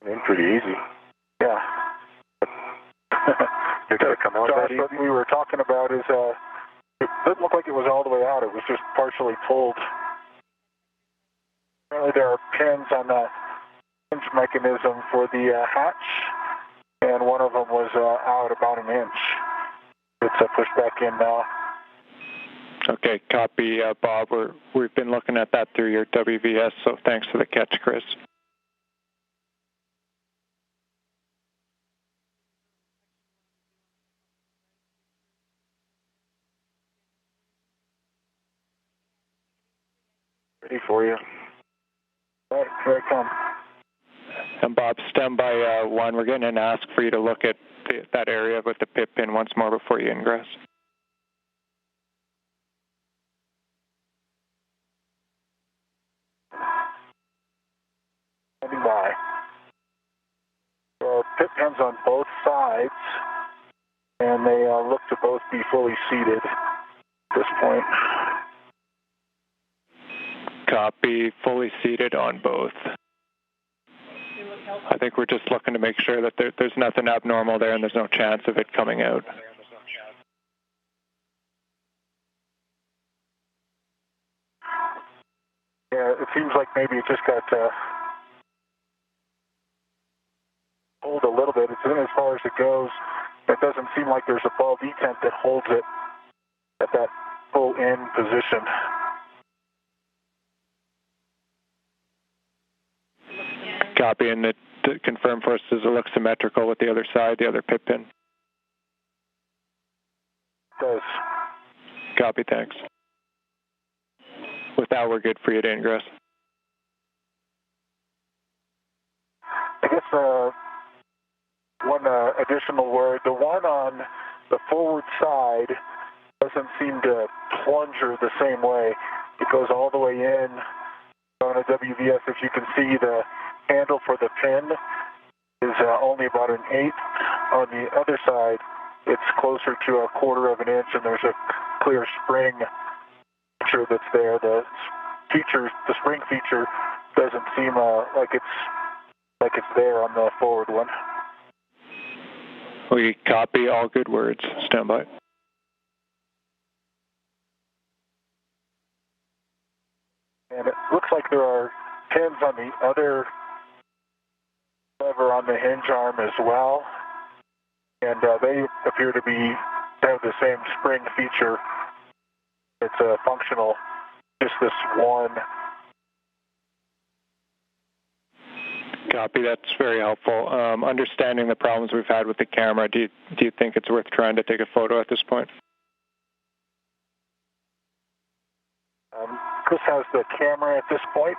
In pretty easy.
Yeah.
You're going to come out
Josh,
that easy?
what we were talking about is it didn't look like it was all the way out. It was just partially pulled. Apparently there are pins on the hinge mechanism for the hatch, and one of them was out about an inch. It's pushed back in now.
Okay, copy, Bob. We've been looking at that through your WVS, so thanks for the catch, Chris. Ready for you.
All right, here I come.
And Bob, stand by 1. We're going to ask for you to look at that area with the pip pin once more before you ingress.
Standing by. There are pip pins on both sides, and they look to both be fully seated at this point.
Copy, fully seated on both. I think we're just looking to make sure that there's nothing abnormal there and there's no chance of it coming out.
Yeah, it seems like maybe it just got pulled a little bit. It's in as far as it goes. It doesn't seem like there's a ball detent that holds it at that full in position.
Copy, and to confirm for us, does it look symmetrical with the other side, the other pip pin?
It does.
Copy, thanks. With that, we're good for you to ingress.
I guess one additional word, the one on the forward side doesn't seem to plunger the same way. It goes all the way in on a WVS. If you can see, the handle for the pin is only about 1/8. On the other side, it's closer to 1/4 of an inch, and there's a clear spring feature that's there. The spring feature doesn't seem like it's there on the forward one.
We copy, all good words. Stand by.
And it looks like there are pins on the other lever on the hinge arm as well, and they appear to have the same spring feature. It's functional, just this one.
Copy, that's very helpful. Understanding the problems we've had with the camera, do you think it's worth trying to take a photo at this point?
Chris has the camera at this point,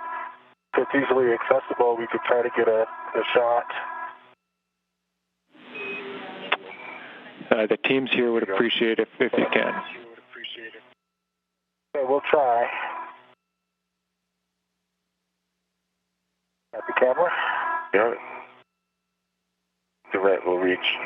so it's easily accessible. We could try to get a shot.
The teams here would appreciate if you can.
Okay, we'll try. At the camera?
Yeah. Direct will reach.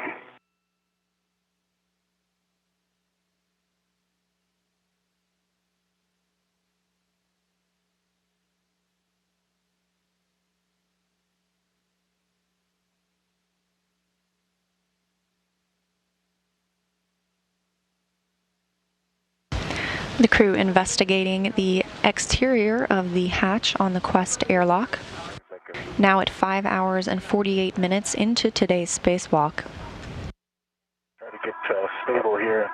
The crew investigating the exterior of the hatch on the Quest airlock. Now at 5 hours and 48 minutes into today's spacewalk.
Try to get stable here.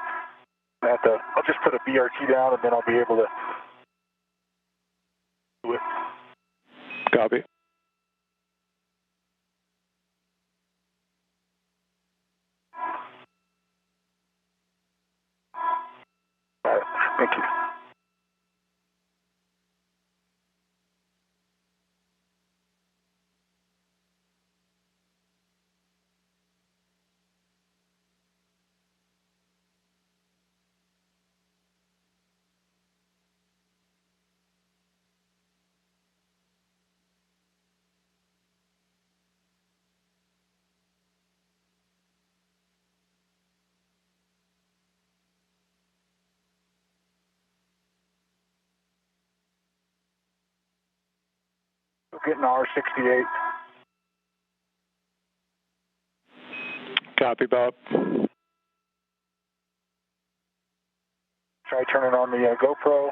I'll just put a BRT down and then I'll be able to do it.
Copy.
All right, thank you. We're getting R68.
Copy, Bob.
Try turning on the GoPro,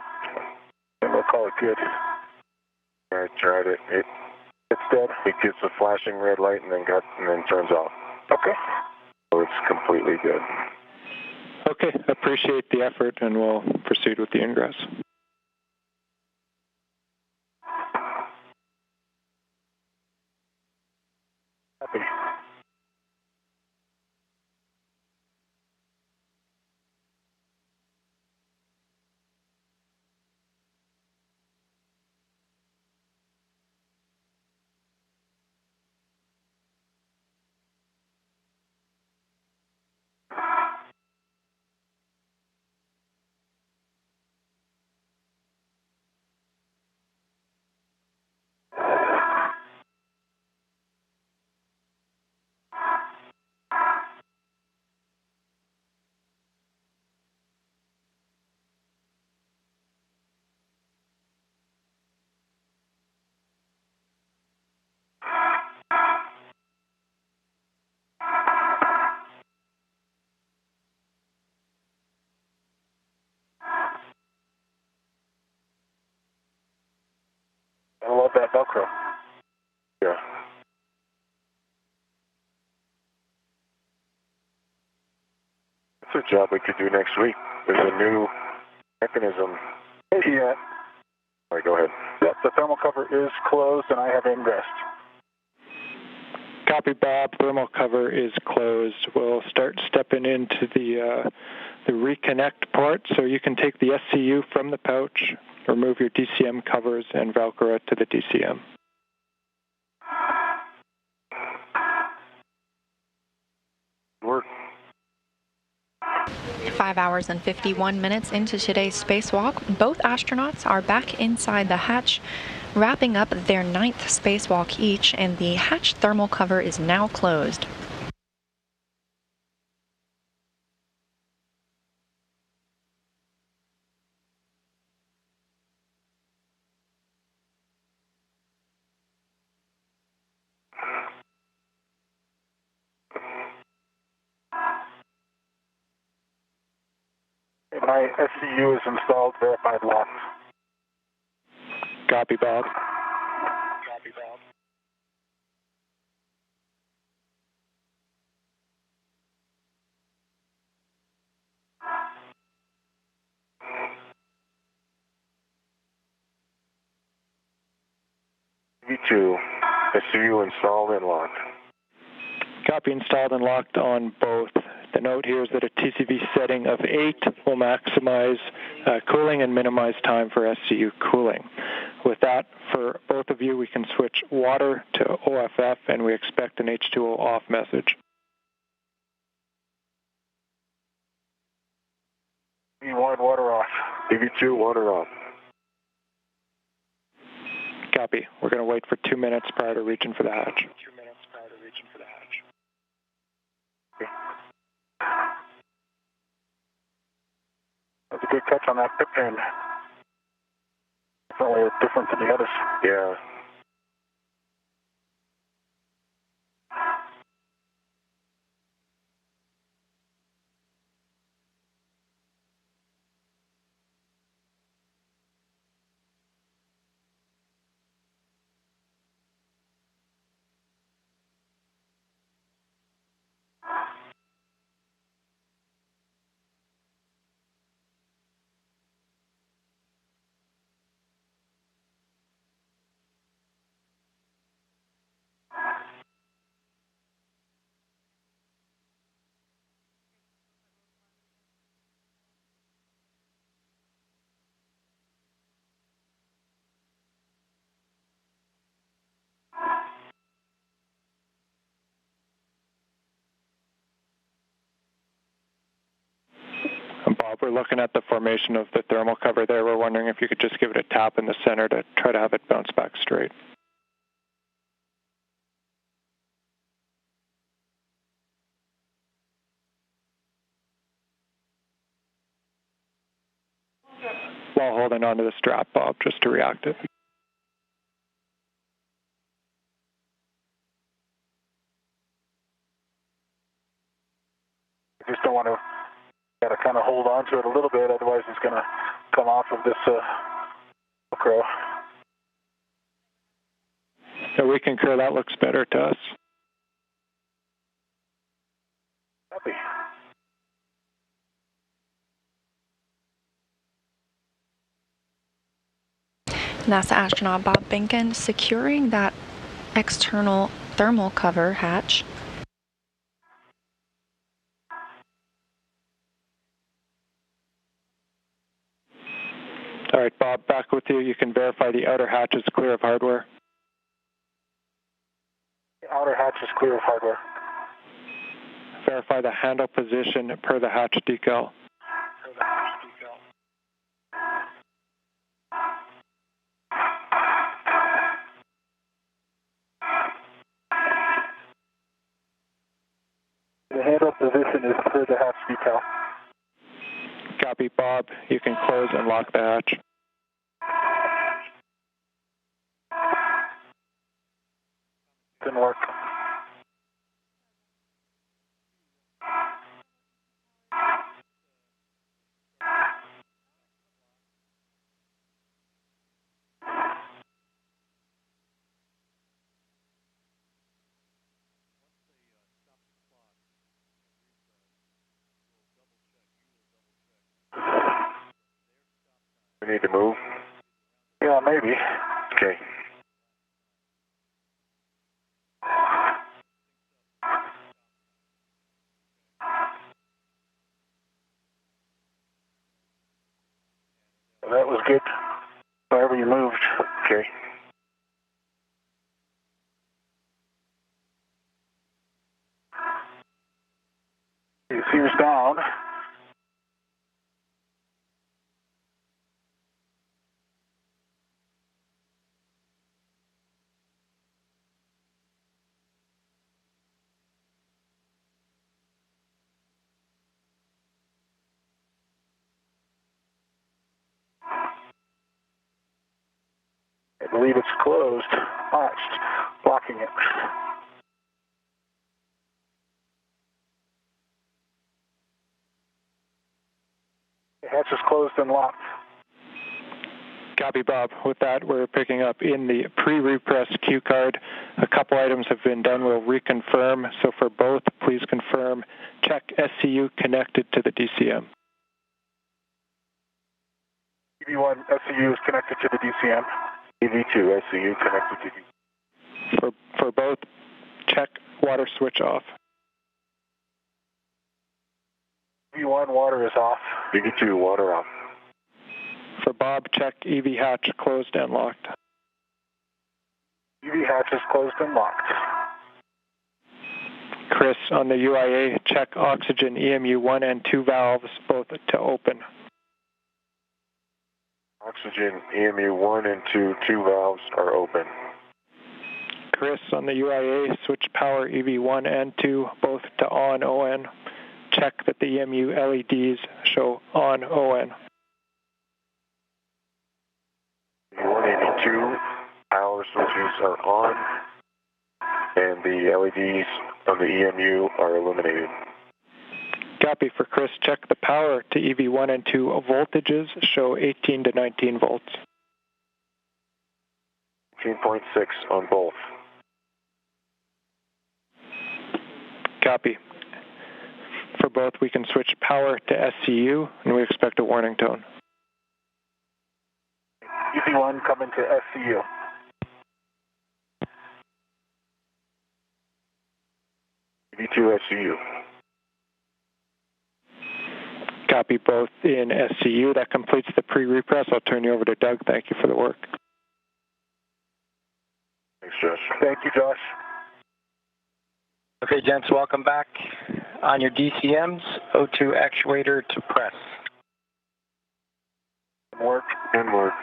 and we'll call it good.
I tried it.
It's dead.
It gets a flashing red light and then turns off.
Okay.
So it's completely good.
Okay, appreciate the effort, and we'll proceed with the ingress.
Happy. Velcro.
Yeah. That's a job we could do next week. There's a new mechanism.
Yeah.
All right, go ahead.
Yep, the thermal cover is closed and I have ingressed.
Copy, Bob. Thermal cover is closed. We'll start stepping into the reconnect port, so you can take the SCU from the pouch, remove your DCM covers, and Velcro it to the DCM.
Work.
5 hours and 51 minutes into today's spacewalk, both astronauts are back inside the hatch, wrapping up their 9th spacewalk each, and the hatch thermal cover is now closed.
My SCU is installed, verified locked.
Copy, Bob.
Copy, Bob.
V2, SCU installed and locked.
Copy, installed and locked on both. The note here is that a TCV setting of 8 will maximize cooling and minimize time for SCU cooling. With that, for both of you, we can switch water to OFF, and we expect an H2O off message.
V1, water off.
V2, water off.
Copy. We're going to wait for 2 minutes prior to reaching for the hatch. 2 minutes prior to reaching for the hatch.
That's a good catch on that pip pin. Definitely different than the others.
Yeah.
Bob, we're looking at the formation of the thermal cover there. We're wondering if you could just give it a tap in the center to try to have it bounce back straight. While holding onto the strap, Bob, just to react it.
I just don't want to kind of hold on to it a little bit, otherwise it's going to come off of this Velcro.
So we concur that looks better to us.
Copy.
NASA astronaut Bob Behnken securing that external thermal cover hatch.
All right, Bob, back with you. You can verify the outer hatch is clear of hardware.
The outer hatch is clear of hardware.
Verify the handle position per the hatch decal.
The handle position is per the hatch decal.
Copy, Bob. You can close and lock the hatch.
Didn't work.
need to move?
Yeah, maybe.
Okay.
That was good. However you moved.
Okay.
You see us down. I believe it's closed. Oh, it's blocking it. The hatch is closed and locked.
Copy, Bob. With that, we're picking up in the pre-repressed cue card. A couple items have been done. We'll reconfirm. So for both, please confirm. Check SCU connected to the DCM.
EV1 SCU is connected to the DCM.
EV2 SCU connected to
For both, check water switch off.
EV1 water is off.
EV2 water off.
For Bob, check EV hatch closed and locked.
EV hatch is closed and locked.
Chris, on the UIA, check oxygen EMU 1 and 2 valves, both to open.
Oxygen EMU 1 and 2 valves are open.
Chris, on the UIA, switch power EV1 and 2, both to on ON. Check that the EMU LEDs show on ON.
EMU1 and EMU2 power switches are on, and the LEDs on the EMU are illuminated.
Copy. For Chris, check the power to EV1 and 2 voltages show 18 to 19 volts.
18.6 on both.
Copy. For both, we can switch power to SCU, and we expect a warning tone.
EV1 coming to SCU.
EV2 SCU.
Copy both in SCU. That completes the pre-repress. I'll turn you over to Doug. Thank you for the work.
Thanks, Josh.
Thank you, Josh.
Okay, gents, welcome back. On your DCMs, O2 actuator to press.
Work.
And work.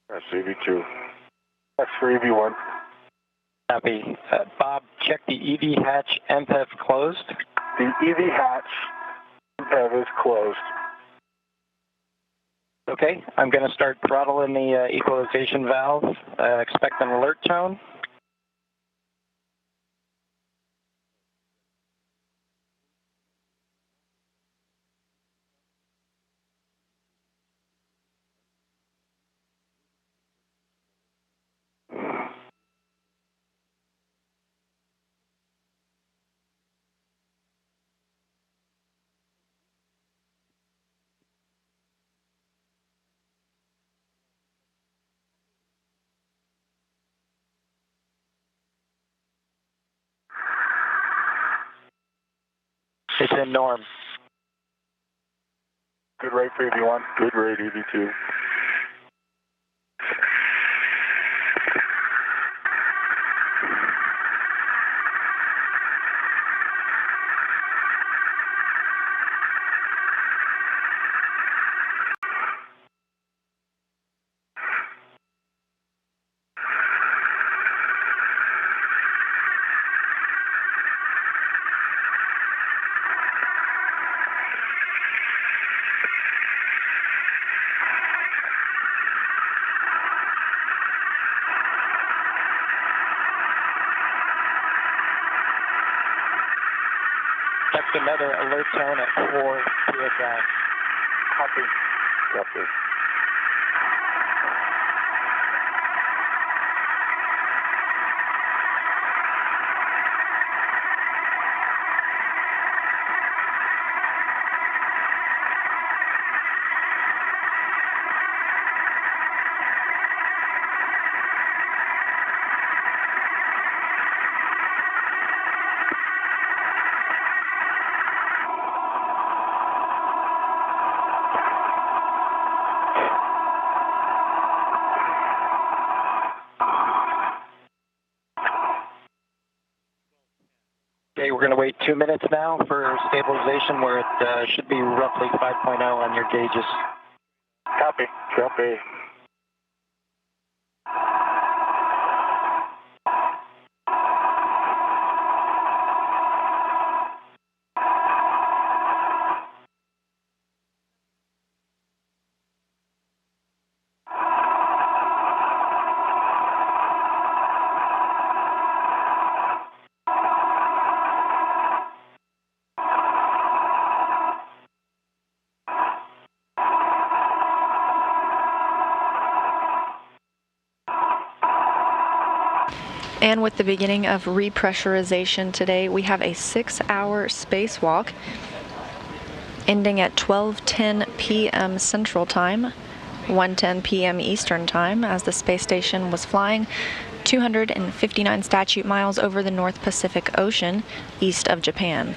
Press EV2.
That's for EV1.
Copy. Bob, check the EV hatch MPEV closed.
The EV hatch is closed.
Okay, I'm going to start throttling the equalization valve. Expect an alert tone. It's in norm.
Good rate for EV1.
Good rate, EV2.
Expect another alert tone at 4 PSI.
Copy.
Okay, we're going to wait 2 minutes now for stabilization, where it should be roughly 5.0 on your gauges.
Copy.
Copy.
And with the beginning of repressurization today, we have a 6-hour spacewalk ending at 12:10 p.m. Central Time, 1:10 p.m. Eastern Time, as the space station was flying 259 statute miles over the North Pacific Ocean, east of Japan.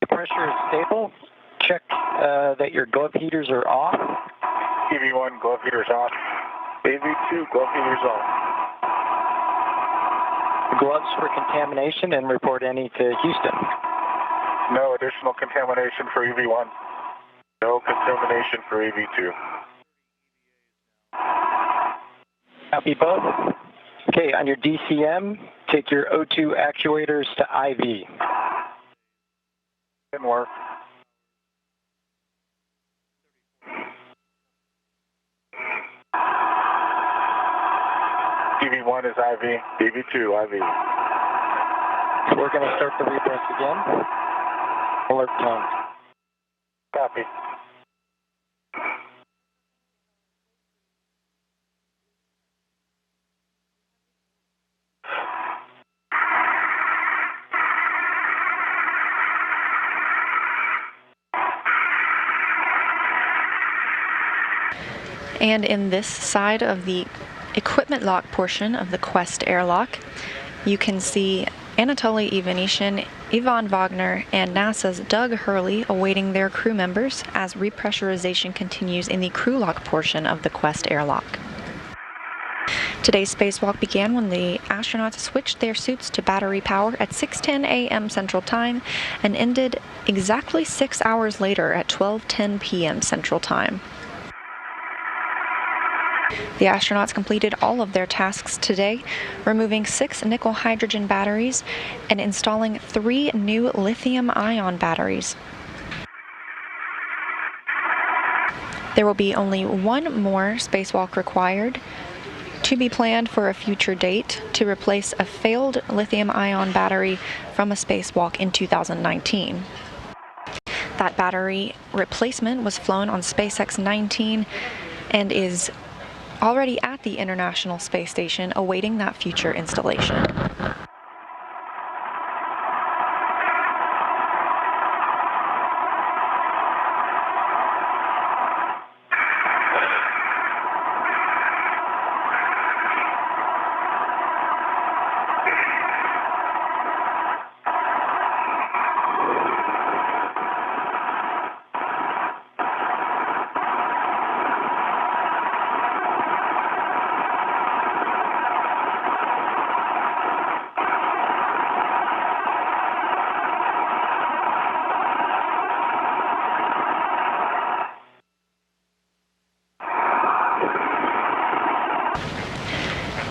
Pressure is stable. Check that your glove heaters are off.
EV1, glove heaters off.
AV2, glove heaters off.
Gloves for contamination and report any to Houston.
No additional contamination for EV1.
No contamination for AV2.
Copy both. Okay, on your DCM, take your O2 actuators to IV.
Didn't work. EV1 is IV.
AV2, IV.
We're going to start the repress again. Alert tone.
Copy.
And in this side of the equipment lock portion of the Quest airlock, you can see Anatoly Ivanishin, Ivan Wagner, and NASA's Doug Hurley awaiting their crew members as repressurization continues in the crew lock portion of the Quest airlock. Today's spacewalk began when the astronauts switched their suits to battery power at 6:10 a.m. Central Time and ended exactly 6 hours later at 12:10 p.m. Central Time. The astronauts completed all of their tasks today, removing 6 nickel-hydrogen batteries and installing 3 new lithium-ion batteries. There will be only one more spacewalk required, to be planned for a future date, to replace a failed lithium-ion battery from a spacewalk in 2019. That battery replacement was flown on SpaceX 19 and is already at the International Space Station awaiting that future installation.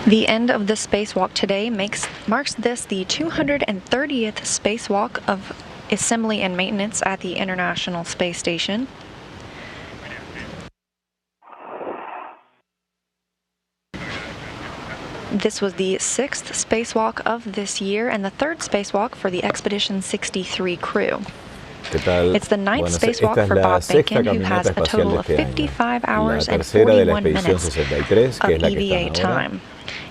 The end of the spacewalk today marks this the 230th spacewalk of assembly and maintenance at the International Space Station. This was the 6th spacewalk of this year and the 3rd spacewalk for the Expedition 63 crew. It's the 9th spacewalk for Bob Behnken, who has a total of 55 hours and 41 minutes of EVA time.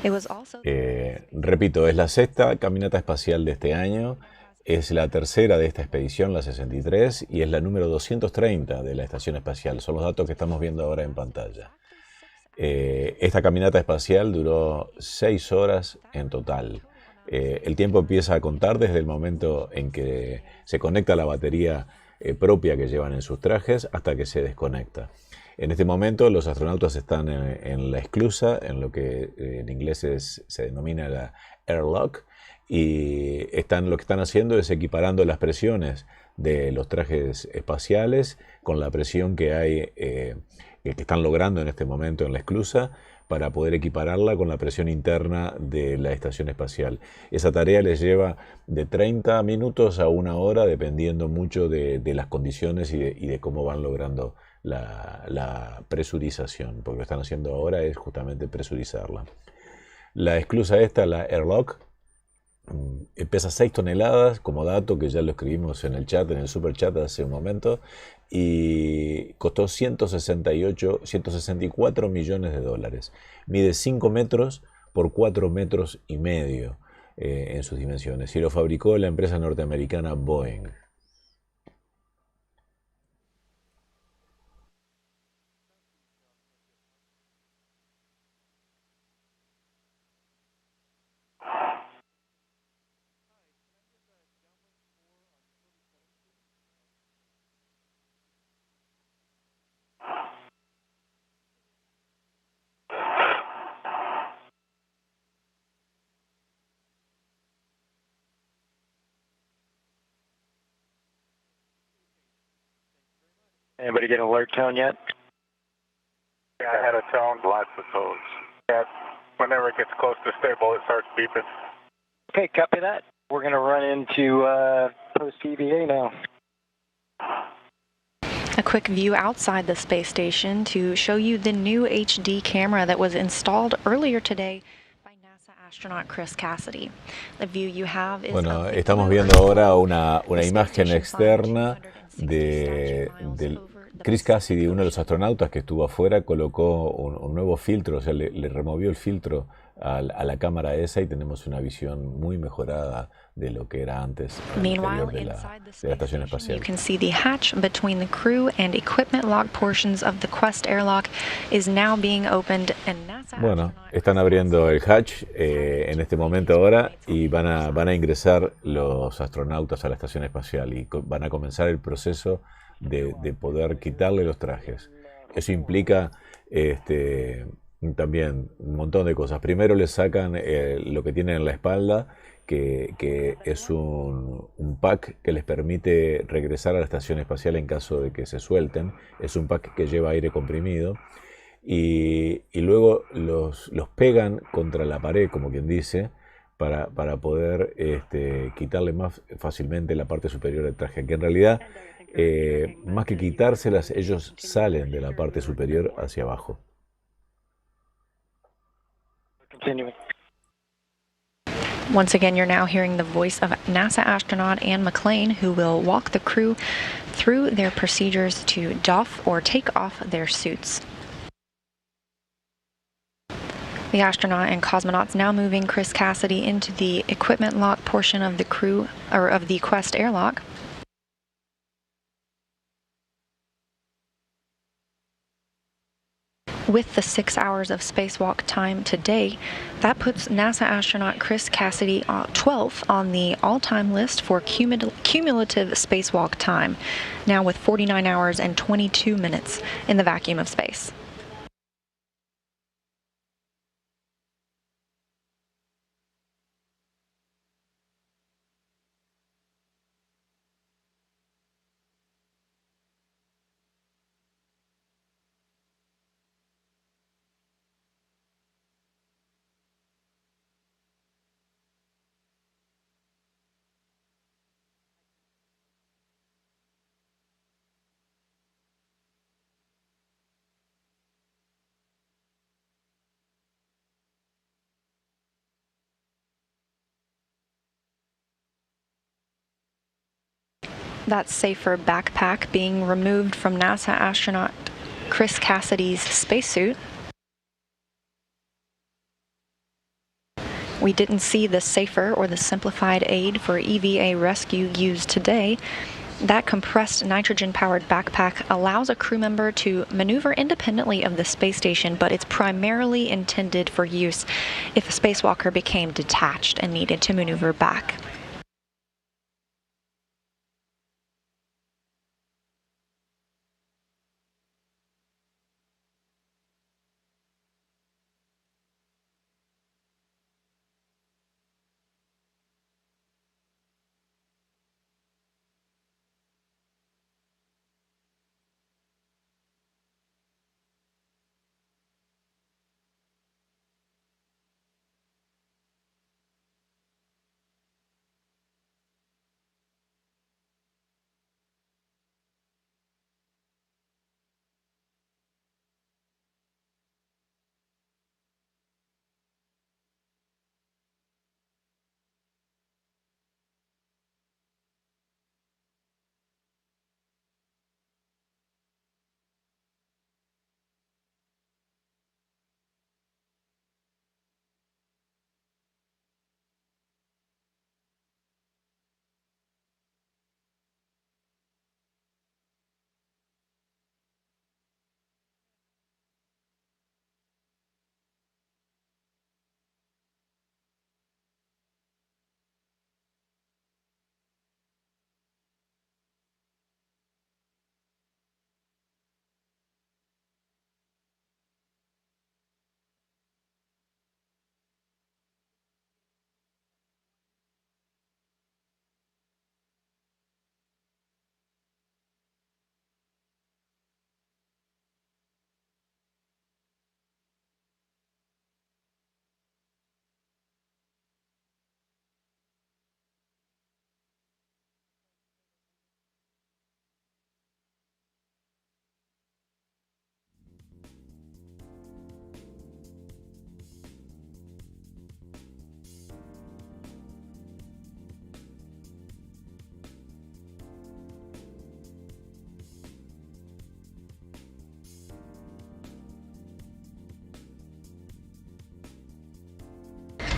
Repito, es la 6ª caminata espacial de este año, es la 3ª de esta expedición, la 63, y es la número 230 de la Estación Espacial. Son los datos que estamos viendo ahora en pantalla. Esta caminata espacial duró 6 horas en total. El tiempo empieza a contar desde el momento en que se conecta la batería propia que llevan en sus trajes hasta que se desconecta. En este momento los astronautas están en la esclusa, en lo que en inglés se denomina la airlock, y lo que están haciendo es equiparando las presiones de los trajes espaciales con la presión que hay, que están logrando en este momento en la esclusa, para poder equipararla con la presión interna de la estación espacial. Esa tarea les lleva de 30 minutos a 1 hora, dependiendo mucho de las condiciones y de cómo van logrando la presurización, porque lo que están haciendo ahora es justamente presurizarla. La esclusa esta, la airlock, pesa 6 toneladas, como dato que ya lo escribimos en el chat, en el super chat hace un momento, y costó 164 millones de dólares. Mide 5 metros por 4 metros y medio en sus dimensiones, y lo fabricó la empresa norteamericana Boeing.
Anybody get an alert tone yet?
Yeah, I had a tone.
Lots of tones.
Yeah, whenever it gets close to stable, it starts beeping.
Okay, copy that. We're going to run into post-EVA now.
A quick view outside the space station to show you the new HD camera that was installed earlier today by NASA astronaut Chris Cassidy. The view you have is
Bueno, estamos viendo ahora una imagen externa de Chris Cassidy, uno de los astronautas que estuvo afuera, colocó un nuevo filtro, o sea, le removió el filtro a la cámara esa, y tenemos una visión muy mejorada de lo que era antes en el interior de la estación espacial.
You can see the hatch between the crew and equipment lock portions of the Quest airlock is now being opened, and NASA.
Bueno, están abriendo el hatch en este momento ahora, y van a ingresar los astronautas a la estación espacial y van a comenzar el proceso de poder quitarle los trajes. Eso implica también un montón de cosas. Primero les sacan lo que tienen en la espalda, que es un pack que les permite regresar a la estación espacial en caso de que se suelten. Es un pack que lleva aire comprimido. y luego los pegan contra la pared, como quien dice, para poder quitarle más fácilmente la parte superior del traje, que en realidad, más que quitárselas, ellos salen de la parte superior hacia abajo.
Continuing.
Once again, you're now hearing the voice of NASA astronaut Anne McClain, who will walk the crew through their procedures to doff or take off their suits. The astronaut and cosmonauts now moving Chris Cassidy into the equipment lock portion of the crew, or of the Quest airlock. With the 6 hours of spacewalk time today, that puts NASA astronaut Chris Cassidy 12th on the all-time list for cumulative spacewalk time, now with 49 hours and 22 minutes in the vacuum of space. That safer backpack being removed from NASA astronaut Chris Cassidy's spacesuit. We didn't see the safer or the simplified aid for EVA rescue used today. That compressed nitrogen-powered backpack allows a crew member to maneuver independently of the space station, but it's primarily intended for use if a spacewalker became detached and needed to maneuver back.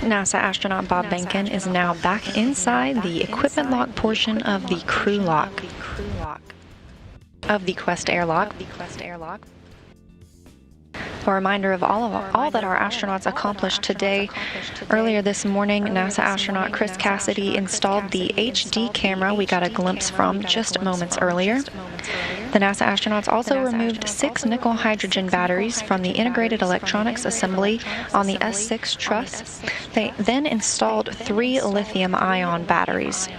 NASA astronaut Bob Behnken is now back inside the equipment lock portion of the crew lock of the Quest airlock. A reminder of all that our astronauts accomplished today. Earlier this morning, NASA astronaut Chris Cassidy installed the HD camera we got a glimpse from just moments earlier. The NASA astronauts also removed 6 nickel hydrogen batteries from the integrated electronics assembly on the S6 truss. They then installed 3 lithium-ion batteries.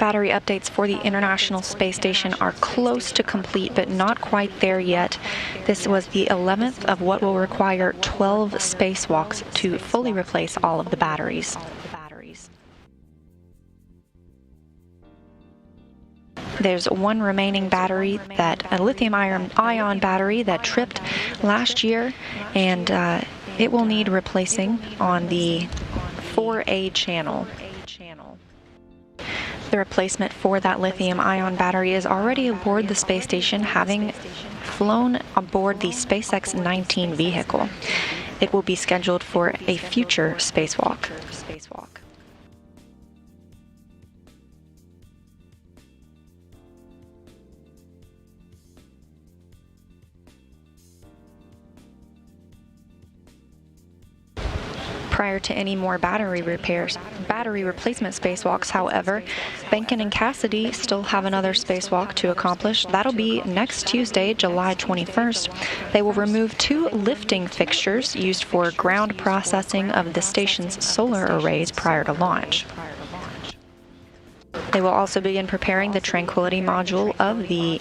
Battery updates for the International Space Station are close to complete, but not quite there yet. This was the 11th of what will require 12 spacewalks to fully replace all of the batteries. There's one remaining battery, a lithium-ion battery that tripped last year, and it will need replacing on the 4A channel. The replacement for that lithium-ion battery is already aboard the space station, having flown aboard the SpaceX 19 vehicle. It will be scheduled for a future spacewalk. Prior to any more battery replacement spacewalks, however, Behnken and Cassidy still have another spacewalk to accomplish. That'll be next Tuesday, July 21st. They will remove 2 lifting fixtures used for ground processing of the station's solar arrays prior to launch. They will also begin preparing the Tranquility module of the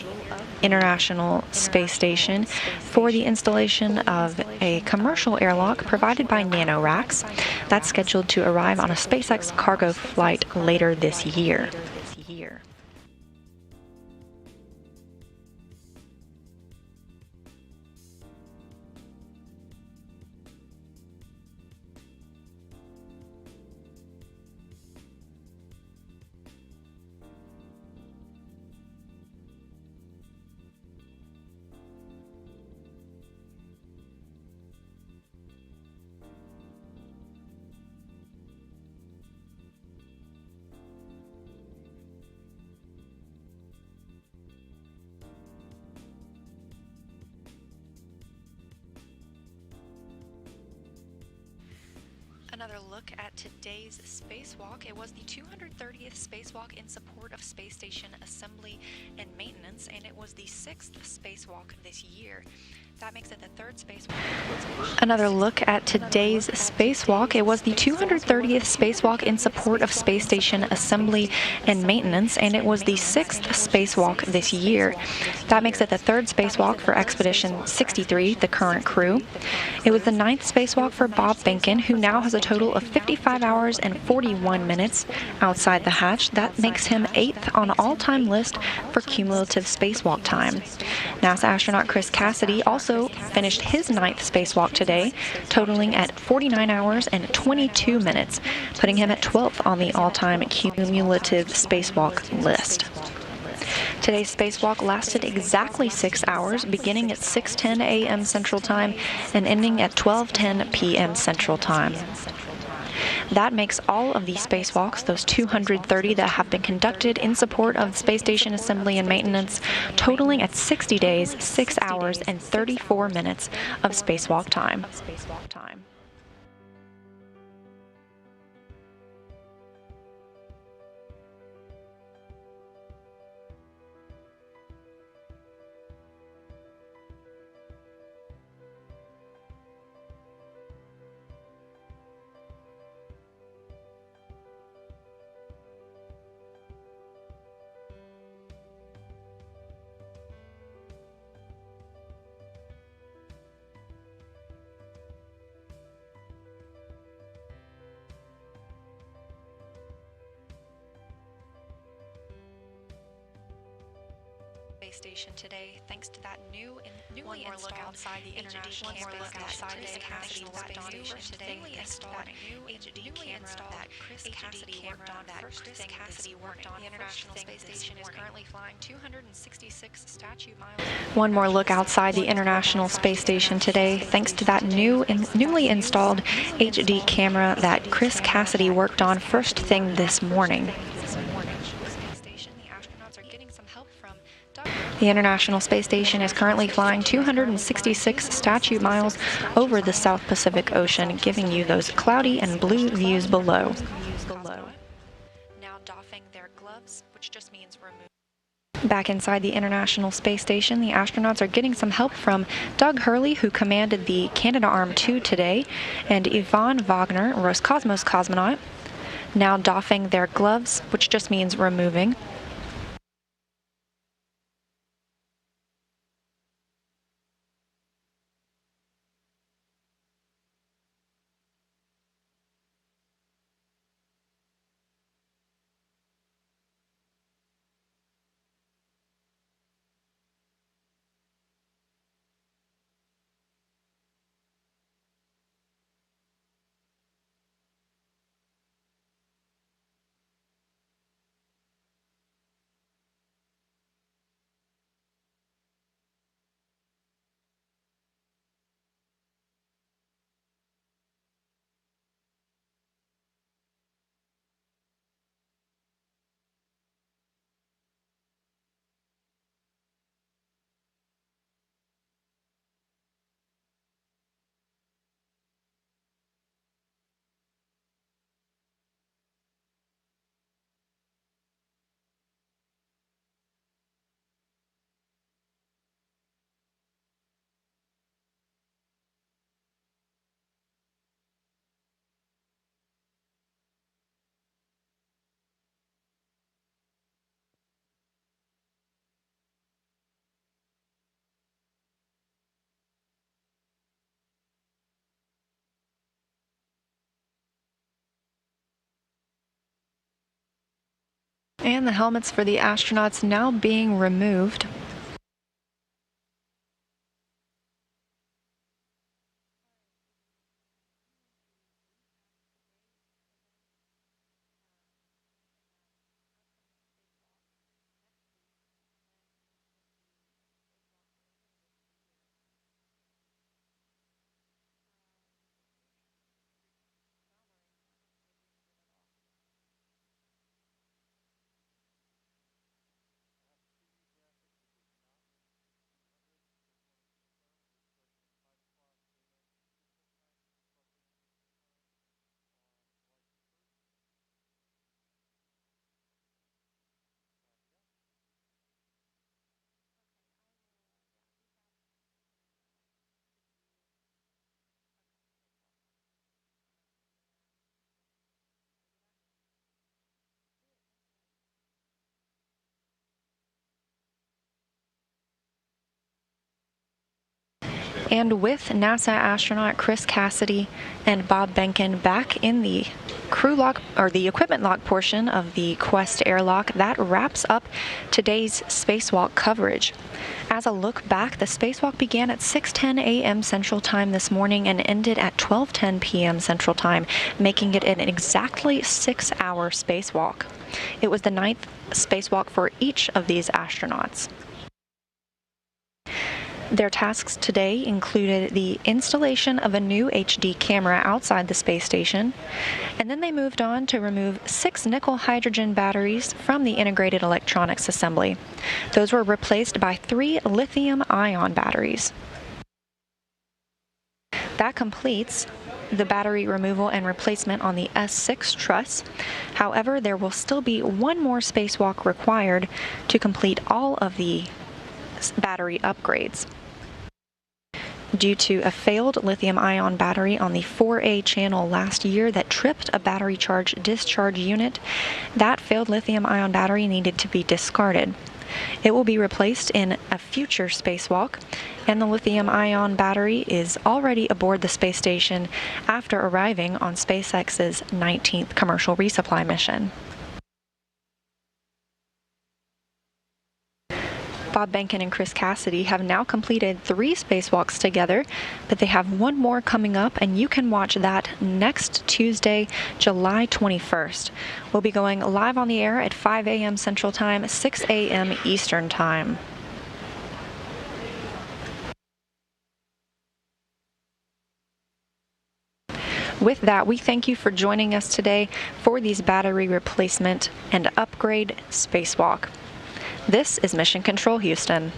International Space Station for the installation of a commercial airlock provided by NanoRacks. That's scheduled to arrive on a SpaceX cargo flight later this year. Another look at today's spacewalk. It was the 230th spacewalk in support of space station assembly and maintenance, and it was the 6th spacewalk this year. That makes it the 3rd spacewalk. Another look at today's spacewalk. It was the 230th spacewalk in support of space station assembly and maintenance, and it was the 6th spacewalk this year. That makes it the 3rd spacewalk for Expedition 63, the current crew. It was the 9th spacewalk for Bob Behnken, who now has a total of 55 hours and 41 minutes outside the hatch. That makes him 8th on the all-time list for cumulative spacewalk time. NASA astronaut Chris Cassidy also finished his 9th spacewalk today, totaling at 49 hours and 22 minutes, putting him at 12th on the all-time cumulative spacewalk list. Today's spacewalk lasted exactly 6 hours, beginning at 6:10 a.m. Central Time and ending at 12:10 p.m. Central Time. That makes all of these spacewalks, those 230 that have been conducted in support of space station assembly and maintenance, totaling at 60 days, 6 hours, and 34 minutes of spacewalk time. Station today, thanks to that newly installed outside the International Space Cassidy worked on today. Thanks to that new HD camera that Chris Cassidy worked on the International Space Station is currently flying 266 statute miles. One more look outside the International Space Station today, thanks to that newly installed HD camera that Chris Cassidy worked on first thing this morning. The International Space Station is currently flying 266 statute miles over the South Pacific Ocean, giving you those cloudy and blue views below. Now doffing their gloves, which just means remove. Back inside the International Space Station, the astronauts are getting some help from Doug Hurley, who commanded the Canadarm2 today, and Yvonne Wagner, Roscosmos cosmonaut. now doffing their gloves, which just means removing. And the helmets for the astronauts now being removed. And with NASA astronaut Chris Cassidy and Bob Behnken back in the crew lock, or the equipment lock portion of the Quest airlock, that wraps up today's spacewalk coverage. As a look back, the spacewalk began at 6:10 a.m. Central Time this morning and ended at 12:10 p.m. Central Time, making it an exactly 6-hour spacewalk. It was the 9th spacewalk for each of these astronauts. Their tasks today included the installation of a new HD camera outside the space station, and then they moved on to remove 6 nickel hydrogen batteries from the integrated electronics assembly. Those were replaced by 3 lithium-ion batteries. That completes the battery removal and replacement on the S6 truss. However, there will still be one more spacewalk required to complete all of the battery upgrades. Due to a failed lithium-ion battery on the 4A channel last year that tripped a battery charge discharge unit, that failed lithium-ion battery needed to be discarded. It will be replaced in a future spacewalk, and the lithium-ion battery is already aboard the space station after arriving on SpaceX's 19th commercial resupply mission. Bob Behnken and Chris Cassidy have now completed 3 spacewalks together, but they have one more coming up, and you can watch that next Tuesday, July 21st. We'll be going live on the air at 5 a.m. Central Time, 6 a.m. Eastern Time. With that, we thank you for joining us today for these battery replacement and upgrade spacewalk. This is Mission Control Houston.